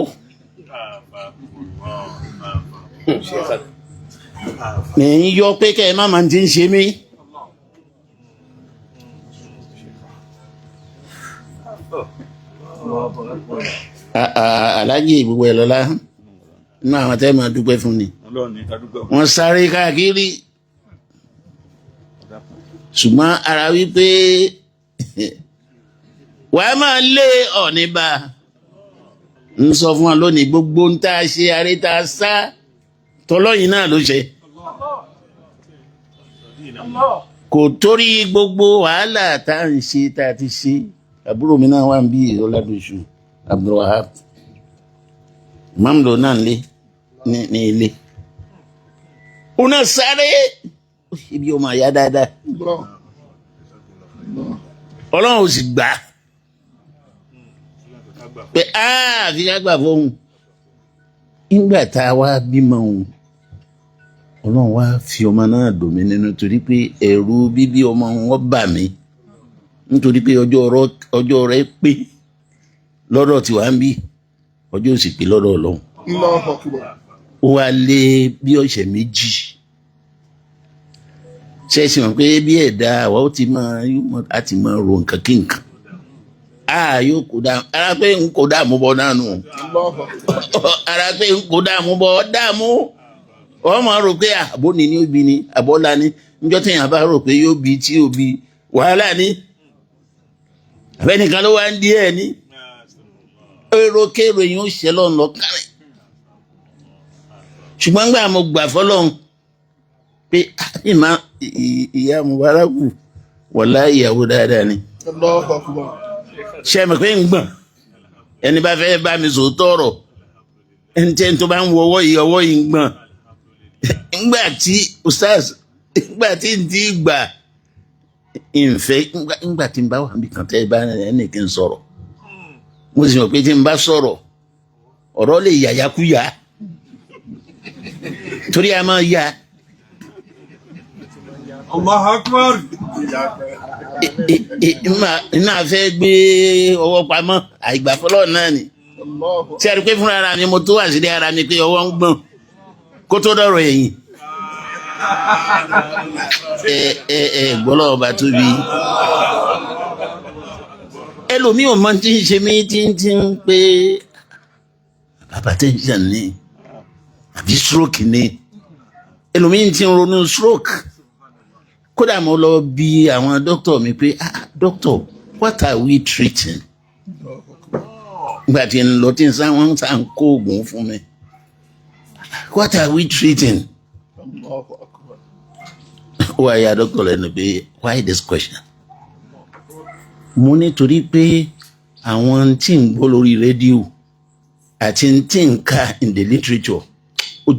ní ń yọ pé kẹ́ ẹ má máa ti ń ṣe mí. Aláàjì gbogbo ẹ̀ lọ́la nínú àwọn tẹ́ máa dúpẹ́ fún ni wọ́n sáré káàkiri ṣùgbọ́n ara wípé wàá máa lé ọ̀ní bá ń sọ fún wa lónìí gbogbo ń tá a ṣe aré tá a sá tọlọ́yìn náà ló ṣe kò torí gbogbo wàhálà tá à ń ṣe tá a ti ṣe àbúrò mi náà wà ń bí Ọládòṣù Abdulwahab ìmáàmù lò náà ní ilé òun náà sáré ibi ọmọ àyà dáadáa ọlọ́run ò sì gbà pé àfi ká gbà fóun nígbà tá a wá bímọ òun ọlọ́run wá fi ọmọ náà dùn mí nínú torí pé ẹ̀rù bíbí ọmọ wọn bà mí nítorí pé ọjọ́ rẹ̀ pé lọ́dọ̀ tí wàá ń bí ọjọ́ òsì pé lọ́dọ̀ ọlọ́run ó wá lé bí ọ̀sẹ̀ méjì ṣẹ́ẹ̀sì mọ̀ pé bí ẹ̀dá àwa ó ti máa ro nǹkan kí nǹkan yóò kó dààmú ara pé n kò dààmú bọ́ náà nù ara pé n kò dààmú bọ́ dààmú wọ́n máa rò pé àbó ni ní òbí ni àbọ́lá ni níjọ́ téèyàn bá rò pé yóò bí tí yóò bí wàhálà ni àbẹ́nìkan ló wá ń di ẹ̀ ní èrò kéèrò yìí ó ṣe lọ́n lọ kárẹ̀ ṣùgbọ́n gbà mo gbà fọlọ́n pé ìyá Mubaraku wọ̀lá ìyàwó dáadáa ni ṣe mọ̀ pé ń gbọ̀n ẹni bá fẹ́ bá mi sòótọ́ ọ̀rọ̀ ẹni tẹ́ tó bá ń wọ ọwọ́ yìí ń gbọ̀n ńgbà tí ustaz ńgbà tí n ti gbà ìfẹ́ ńgbà tí n bá wà níbi kan tẹ́ bá ẹnì kí n sọ̀rọ̀ mo sì mọ̀ pé tí n bá sọ̀rọ̀ ọ̀rọ̀ lè yàyàkúyà torí a máa ya. Allahu Akbar. Iná fẹ́ gbé ọwọ́ pamọ́ àìgbàfọ́lọ́ náà ni tí a rí pé fúnra ara mi mo tó wà sílé ara mi pé ọwọ́ ń gbọ̀n kó tó dọ̀rọ̀ ẹ̀yìn gbọ́lọ́ ọba tóbi ẹlòmíì ò mọ tí ń ṣe mí tí ń pé hypertension ni àbí stroke ni ẹlòmíì tí ń ronú stroke kódà mo lọ bi àwọn dókítà mi pé doctor what are we treating nígbà tí n lọ tí n sá wọn sá ń kó oògùn fún mi what are we treating ó wá ya dókítà lẹ́nu pé why this question mo nítorí pé àwọn tí ń gbọ́ lórí rédíò àti tí ń ka in the literature ó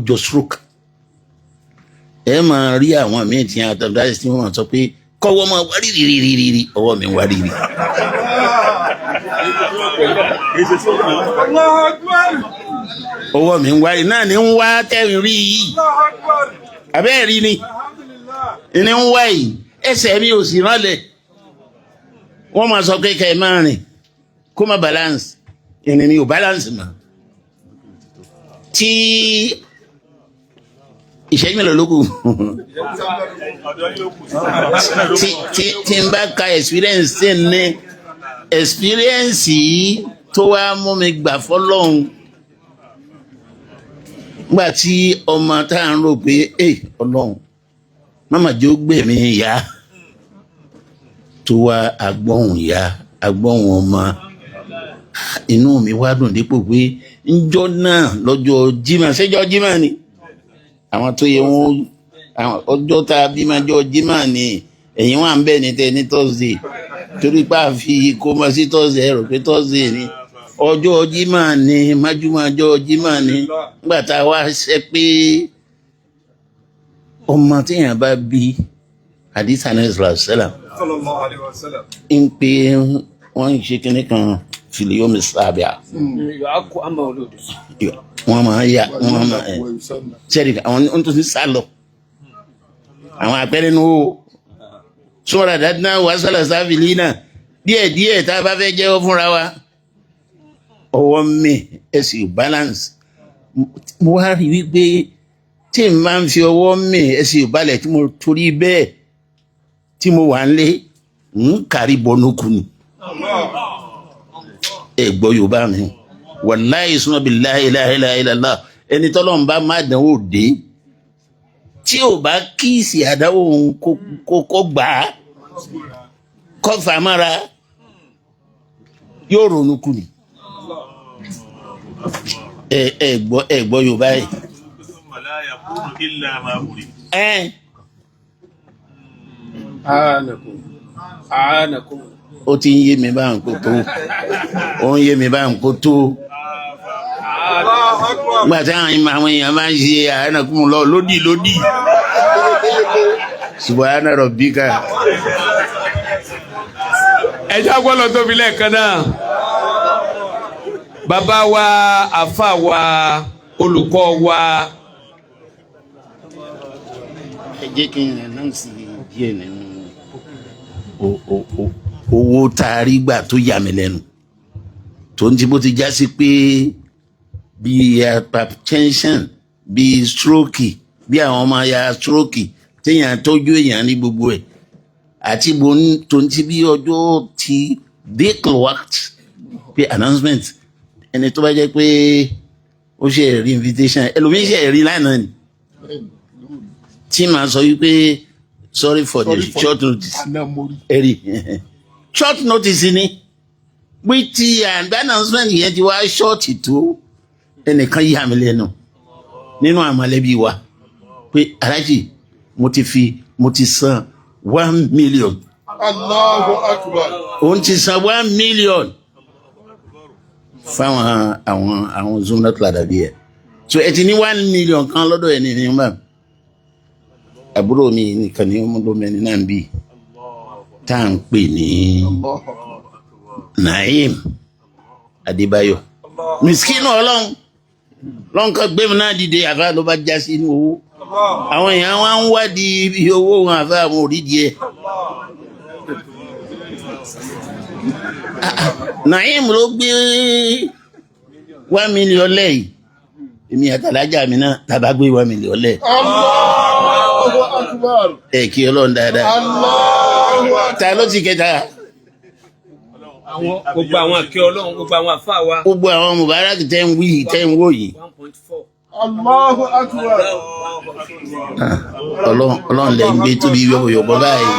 jọ stroke ẹ máa rí àwọn míì tí wọn àtàwọn tí wọn sọ pé kọ́wọ́ máa wá rírì ọwọ́ mi wá rírì. ọwọ́ mi ń wá rírì náà ni ń wá tẹ́rìn rí yìí abẹ́ẹ̀ rí ni ní ń wá yìí ẹsẹ̀ mi ò sì ránlẹ̀ wọ́n máa sọ pé kẹ́ ẹ máa rìn kó má balance ìrìn mi ò balance mọ́ tí ìṣẹ́jú mélòó ló kù tí n bá ka experience tí n ní experience yìí tó wá mú mi gbà fọlọ́hún nígbà tí ọmọ tá à ń rò pé ọlọ́hun mama jẹ́ ó gbẹ̀mí ìyá tó wá agbọ́hùn ìyá agbọ́hùn ọmọ inú mi wá dùn dípò pé ńjọ́ náà lọ́jọ́ Jímọ̀ ṣéjọ́ Jímọ̀ ni àwọn tó yẹ wọn ọjọ́ tá a bí máa jọ Jímọ̀ ni ẹ̀yin wà ń bẹ̀ ní tẹ ní Thursday torí pé a fi kó mọ sí Thursday rò pé Thursday ni ọjọ́ Jímọ̀ ni májúmọ́ ọjọ́ Jímọ̀ ni nígbà tá a wá ṣe pé ọmọ téèyàn bá bí hadith anayi sallam ń pé wọ́n ń ṣe kinní kan filiyomi sábẹ́à wọ́n máa ya wọ́n máa sẹ́ẹ̀dì àwọn tó ti sá lọ àwọn àpẹẹrẹ ní o sọ́ra dáadáa wà sálà sáfìlì náà díẹ̀díẹ̀ tá a bá fẹ́ jẹ́wọ́ fúnra wa ọwọ́ mi ẹ̀sìn balance mo wá rí wípé tí n máa ń fi ọwọ́ mi ẹ̀sìn balẹ̀ tí mo torí bẹ́ẹ̀ tí mo wà ń lé ń kárí bọ́nùkù ni ẹ gbọ́ Yorùbá mi wàláyé suma billahi la ilaha illallah ẹni tọ́lọ́ ń bá má dánwò dé tí ò bá kíìsì àdáwò kó gbà á kọ́ fàmára yóò ronú kù ni ẹ gbọ́ Yorùbá yìí. Ó ti ń yé mi bá ń kó tó ó ń yé mi bá ń kó tó nígbà tí àwọn èèyàn máa ń ṣe àyànnàkùn lọ lódì subhana rabbika. ẹjọ́ gbọ́dọ̀ tóbi lẹ́ẹ̀kan náà bàbá wa àfa wa olùkọ́ wa. ẹ jẹ́ kí n rìn náà sí díẹ̀ nínú owó tá a rí gbà tó yà mí lẹ́nu tó ń ti bó ti já sí pé bíi hypertension bíi stroke bí àwọn ọmọ ya stroke téèyàn tọ́jú èèyàn ní gbogbo ẹ̀ àti bó tó ń ti bí ọjọ́ ti décl wact pé announcement ẹni tó bá jẹ́ pé ó ṣe rí invitation ẹlòmíín ṣe rí lánàá ni tí màá sọ wípé sorry for the short notice ẹ̀rí short notice ni pé tí àgbà announcement yẹn ti wá short tó ẹnìkan yà mí lẹ́nu nínú àmọ̀lẹ́bí wa pé aláàjì mo ti san 1 million. Allahu Akbar. òun ti san 1 million fáwọn àwọn Zumrat Ladabi ẹ̀ so ẹ ti ní 1 million kan lọ́dọ̀ ẹ̀ ní bá àbúrò mi nìkan ní ọmọdé náà ń bì tá à ń pè ní Naim Adébáyọ̀ miskinu ọlọ́run lọ́nkà gbẹ́mi náà dìde àfa ló bá já sí inú owó àwọn èèyàn wá ń wádìí ibi owó wọn àfa àwọn òrídìí ẹ̀ Naim ló gbé 1 million lẹ́yìn èmi àtàlájà mi náà tàbá gbé 1 million lẹ́yìn. Allahu Akbar. ẹ kí ọlọ́run dáadáa. Allahu Akbar. ta ló ti kẹta. gbogbo àwọn akẹ́ ọlọ́run gbogbo àwọn àfa wa. gbogbo àwọn Mubarak tẹ́ ń wò yìí. 1.4. Allahu Akbar. ọlọ́run lè ń gbé tóbi yọ̀bọ̀yọ̀bọ̀ báyìí.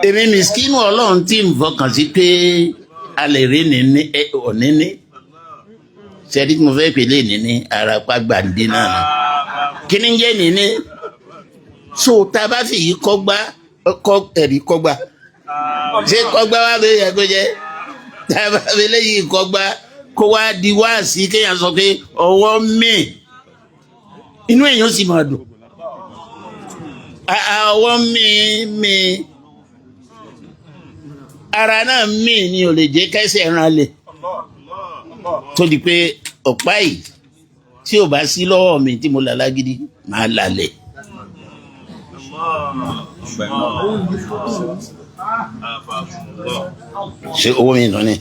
èmi miskinu ọlọ́run tí ń fọkàn sí pé a lè rí òníní ṣẹ́ni tí mo fẹ́ pèlè níní arapa gbàǹdé náà ni kí ni jẹ́ níní so tá a bá fi yìí kọ́gbá ẹ̀rí kọ́gbá ṣé kọ́gbá wà lóye ẹ̀ kó jẹ́ tá a bá fi léyìí kọ́gbá kó wá di wá sí kéèyàn sọ pé ọwọ́ mi inú èèyàn sì máa dùn ọwọ́ mi ara náà mi ni ò lè jẹ́ kẹ́sẹ̀ ran lẹ̀ tó di pé ọ̀pá yìí tí ò bá sí lọ́wọ́ mi tí mo là lágídí máa lálẹ̀. ṣé owó mi nù ni.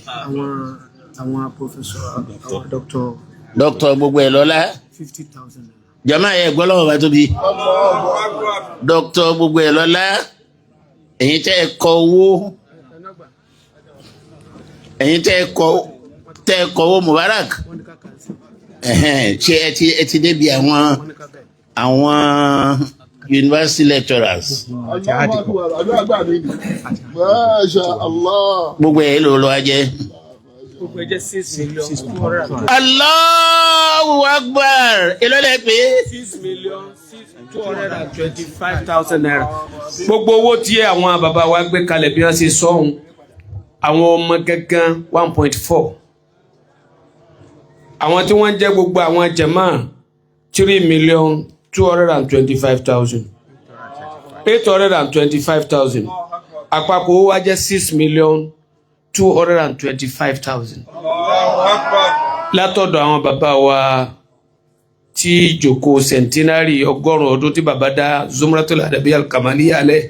àwọn professor dókítà gbogbo ẹ̀ lọ́lá 50,000. jama ẹ̀ gbọ́ lọ́wọ́ bá tóbi dókítà gbogbo ẹ̀ lọ́lá ẹ̀yin tẹ́ ẹ kọ owó ẹ̀yin tẹ́ ẹ kọ owó Mubarak ṣe ẹ ti débi àwọn university lecturers. gbogbo ẹ̀ ló lọ́wọ́ jẹ́. gbogbo ẹ jẹ́ 6 million. Allahu Akbar èló lẹ pé. 6,225,000 naira. gbogbo owó tí àwọn bàbá wa gbé kalẹ̀ bí wọ́n ṣe sọ́hun àwọn ọmọ gangan 1.4 àwọn tí wọ́n jẹ́ gbogbo àwọn jàmáà 3,225,000 825,000 àpapọ̀ owó wa jẹ́ 6,225,000 látọ̀dọ̀ àwọn bàbá wa tí ìjókòó centenary 100 ọdún tí bàbá dá Zumratul Adabi Al-Kamaliya alẹ́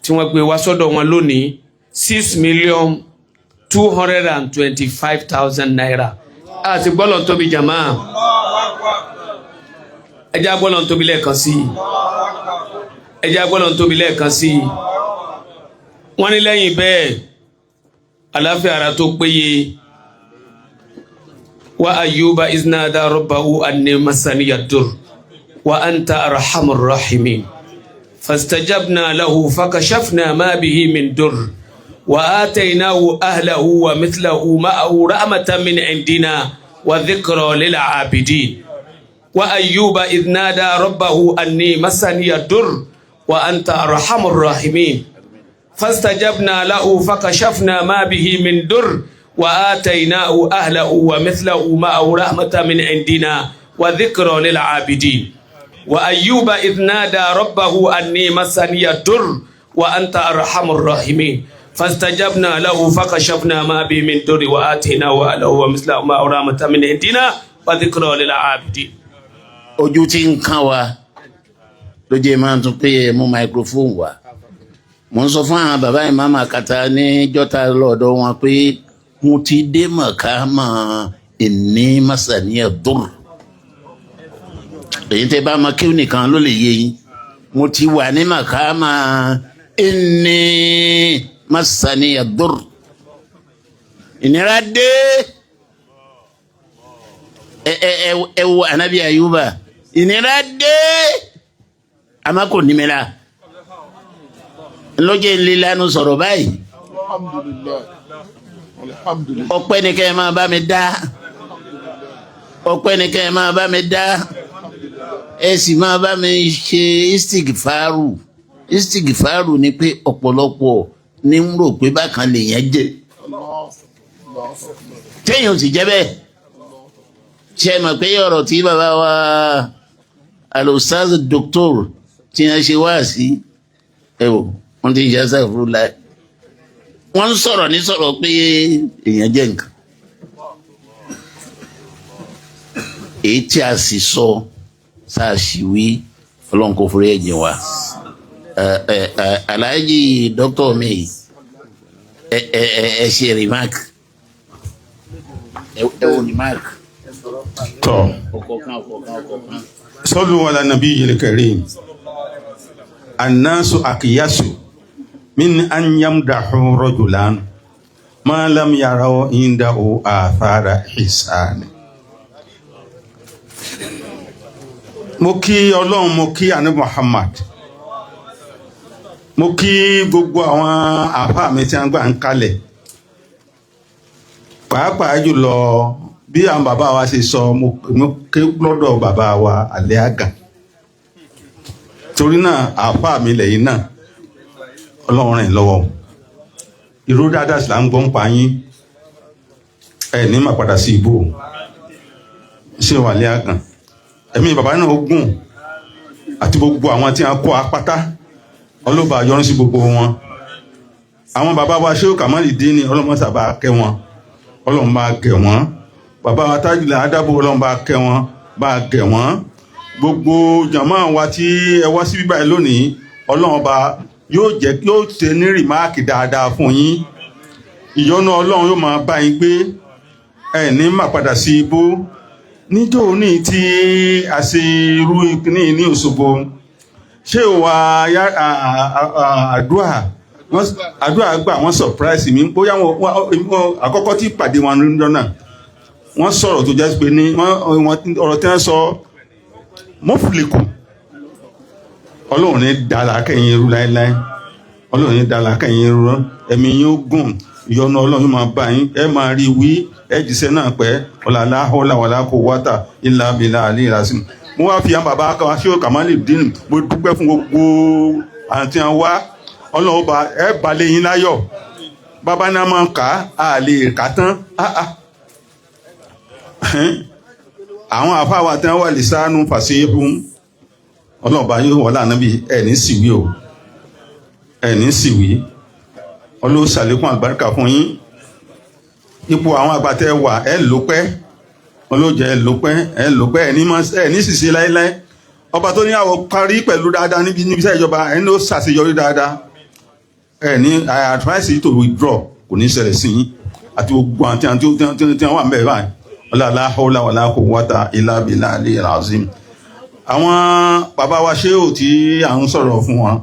tí wọ́n gbé wá sọ́dọ̀ wọn lónìí 6,225,000 naira àti gbọ́lọ̀ tóbi jàmáà ẹjá gbọ́lọ̀ tóbi lẹ́ẹ̀kan sí ẹjá gbọ́lọ̀ tóbi lẹ́ẹ̀kan sí wọ́n ní lẹ́yìn bẹ́ẹ̀ àláfíà ara tó péye wa ayyuba iznada rabbahu anni masaniya dur wa anta arhamur rahimin fastajabna lahu fakashafna ma bihi min dur وآتيناه أهله ومثله معه رحمة من عندنا وذكرى للعابدين وأيوب إذ نادى ربه أني مسني الضر وأنت أرحم الراحمين فاستجبنا له فكشفنا ما به من ضر وآتيناه أهله ومثله معه رحمة من عندنا وذكرى للعابدين وأيوب إذ نادى ربه أني مسني الضر وأنت أرحم الراحمين فاستجبنا له فكشفنا ما به من ضر وآتيناه أهله ومثله معه رحمة من عندنا وذكرى للعابدين. ojú tí ń kàn wá ló jẹ́ máa tún pé mú microphone wá mo ń sọ fún àwọn bàbá ìmáàmù Àkàtà ní jọ́ta lọ́dọ̀ wọn pé mo ti dé mọ̀kámà ìní masaniya dur èyí tẹ́ bá mọ kíw nìkan ló lè yé yín mo ti wà ní mọ̀kámà ìní masaniya dur ìnira dé ẹ wo anabi Ayuba ìnira dé àmọ́ kò ní mi la lóye lílanu sọ̀rọ̀ báyìí ọpẹ́ ni kẹ́ ẹ máa bá mi dá ọpẹ́ ni kẹ́ ẹ máa bá mi dá ẹ sì máa bá mi ṣe istigfaru ni pé ọ̀pọ̀lọpọ̀ ní ń rò pé bákan lèèyàn jẹ téèyàn sì jẹ́ bẹ́ẹ̀ ṣe mọ̀ pé ọ̀rọ̀ tí bàbá wa alostaz doctor tí wọ́n ṣe wá sí ẹ wò wọ́n ti ń ṣe ẹsẹ̀ fún láì wọ́n ń sọ̀rọ̀ ní sọ̀rọ̀ pé èèyàn jẹ́ nǹkan èyí tí a sì sọ sáà sì wí ọlọ́run kò forí ẹ̀jẹ̀ wa aláàjì dókítà mi ẹ ṣe remark ẹ wò remark. tọ́ sallu ala nabiyil karim annasu akiyasu min an yamdahu rajulan ma lam yaraw indahu athara hisani. mo kí ọlọ́run mo kí àní Muhammad mo kí gbogbo àwọn àfá mi tí wọ́n gbà ń kalẹ̀ pàápàá jùlọ bí àwọn bàbá wa ṣe sọ mo ké lọ́dọ̀ bàbá wa alẹ́ àgà torí náà àfá mi lẹ́yìn náà ọlọ́run rìn lọ́wọ́ ìró dáadáa sì là ń gbọ́n pa yín ẹ̀ ní mà padà sí ibò ṣé wà lẹ́ àgàn ẹ̀mí bàbá náà gùn àti gbogbo àwọn tí a kó apáta ọlọ́ba yọ́nú sí gbogbo wọn àwọn bàbá wa ṣé ó Kàmálìdín ní ọlọ́mọ́sà bá kẹ́ wọn ọlọ́run bá kẹ́ wọn bàbá wa Tájùlẹ̀ Adábò ọlọ́run bá kẹ́ wọn bá kẹ́ wọn gbogbo jàmáà wa tí ẹ wá sí bíbá ẹ lónìí ọlọ́run bá yóò jẹ́ kí ó ṣe ní rìmáàkì dáadáa fún yín ìyọ́nú ọlọ́run yóò máa bá yín gbé ẹ̀ ní má padà sí ibú níjọ́ ní tí a ṣe irú ní Òṣogbo ṣé wà àdúrà gbà wọ́n surprise mi bóyá àkọ́kọ́ tí pàdé wọn lọ́jọ́ náà wọ́n sọ̀rọ̀ tó jẹ́ pé ní ọ̀rọ̀ tí wọ́n sọ mọ́fìlìkù ọlọ́run ní dàlà kẹ́yìn irú láéláé ọlọ́run ní dàlà kẹ́yìn irú ẹ̀mí yín ó gùn ìyọ́nú ọlọ́run máa bá yín ẹ máa rí wí ẹjìṣẹ́ náà pẹ́ ọ̀làlá ọ̀làwàlá kò wátà ilà abilà àlè ìrásìm mo wá fi àwọn bàbá kan ṣé Kàmálìdín mo dúpẹ́ fún gbogbo àti àwọn wá ọlọ́run bá ẹ balẹ̀ yín láyọ̀ bàbá náà máa ń kà á lè kà tán àwọn àfáwà tí wọ́n wà lè sáánú fàṣẹ́hùn ọlọ́run bá yóò wọ́n lànà bí ẹ̀ní síwí o ẹ̀ní síwí ọlọ́run ṣàlékún àgbàríkà fún yín ipò àwọn àgbàtẹ́ wà ẹ lópẹ́ ọlọ́jẹ́ ẹ lópẹ́ ẹni ṣìṣe láíláí ọba tó ní àwọ̀ parí pẹ̀lú dáadáa níbi iṣẹ́ ìjọba ẹni ó ṣàṣeyọrí dáadáa ẹni I advise you to withdraw kò ní ṣẹlẹ̀ sí yín àti gbogbo àti tí wọ́n wà ń bẹ̀rẹ̀ báyìí ọlọ́lá hawla wala quwwata illa billahi al-azim àwọn bàbá wa ṣé ò tí à ń sọ̀rọ̀ fún wọn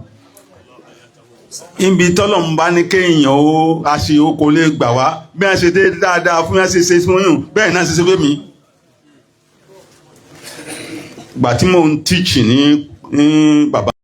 ibi tọ́lọ̀mù bá ní kéèyàn ó aṣe oko lè gbà wá bí wọ́n ṣe dé dáadáa fún yẹn ṣe fún yùn bẹ́ẹ̀ náà ṣe fẹ́ mi. Gbà tí mò ń tíìchì ní bàbá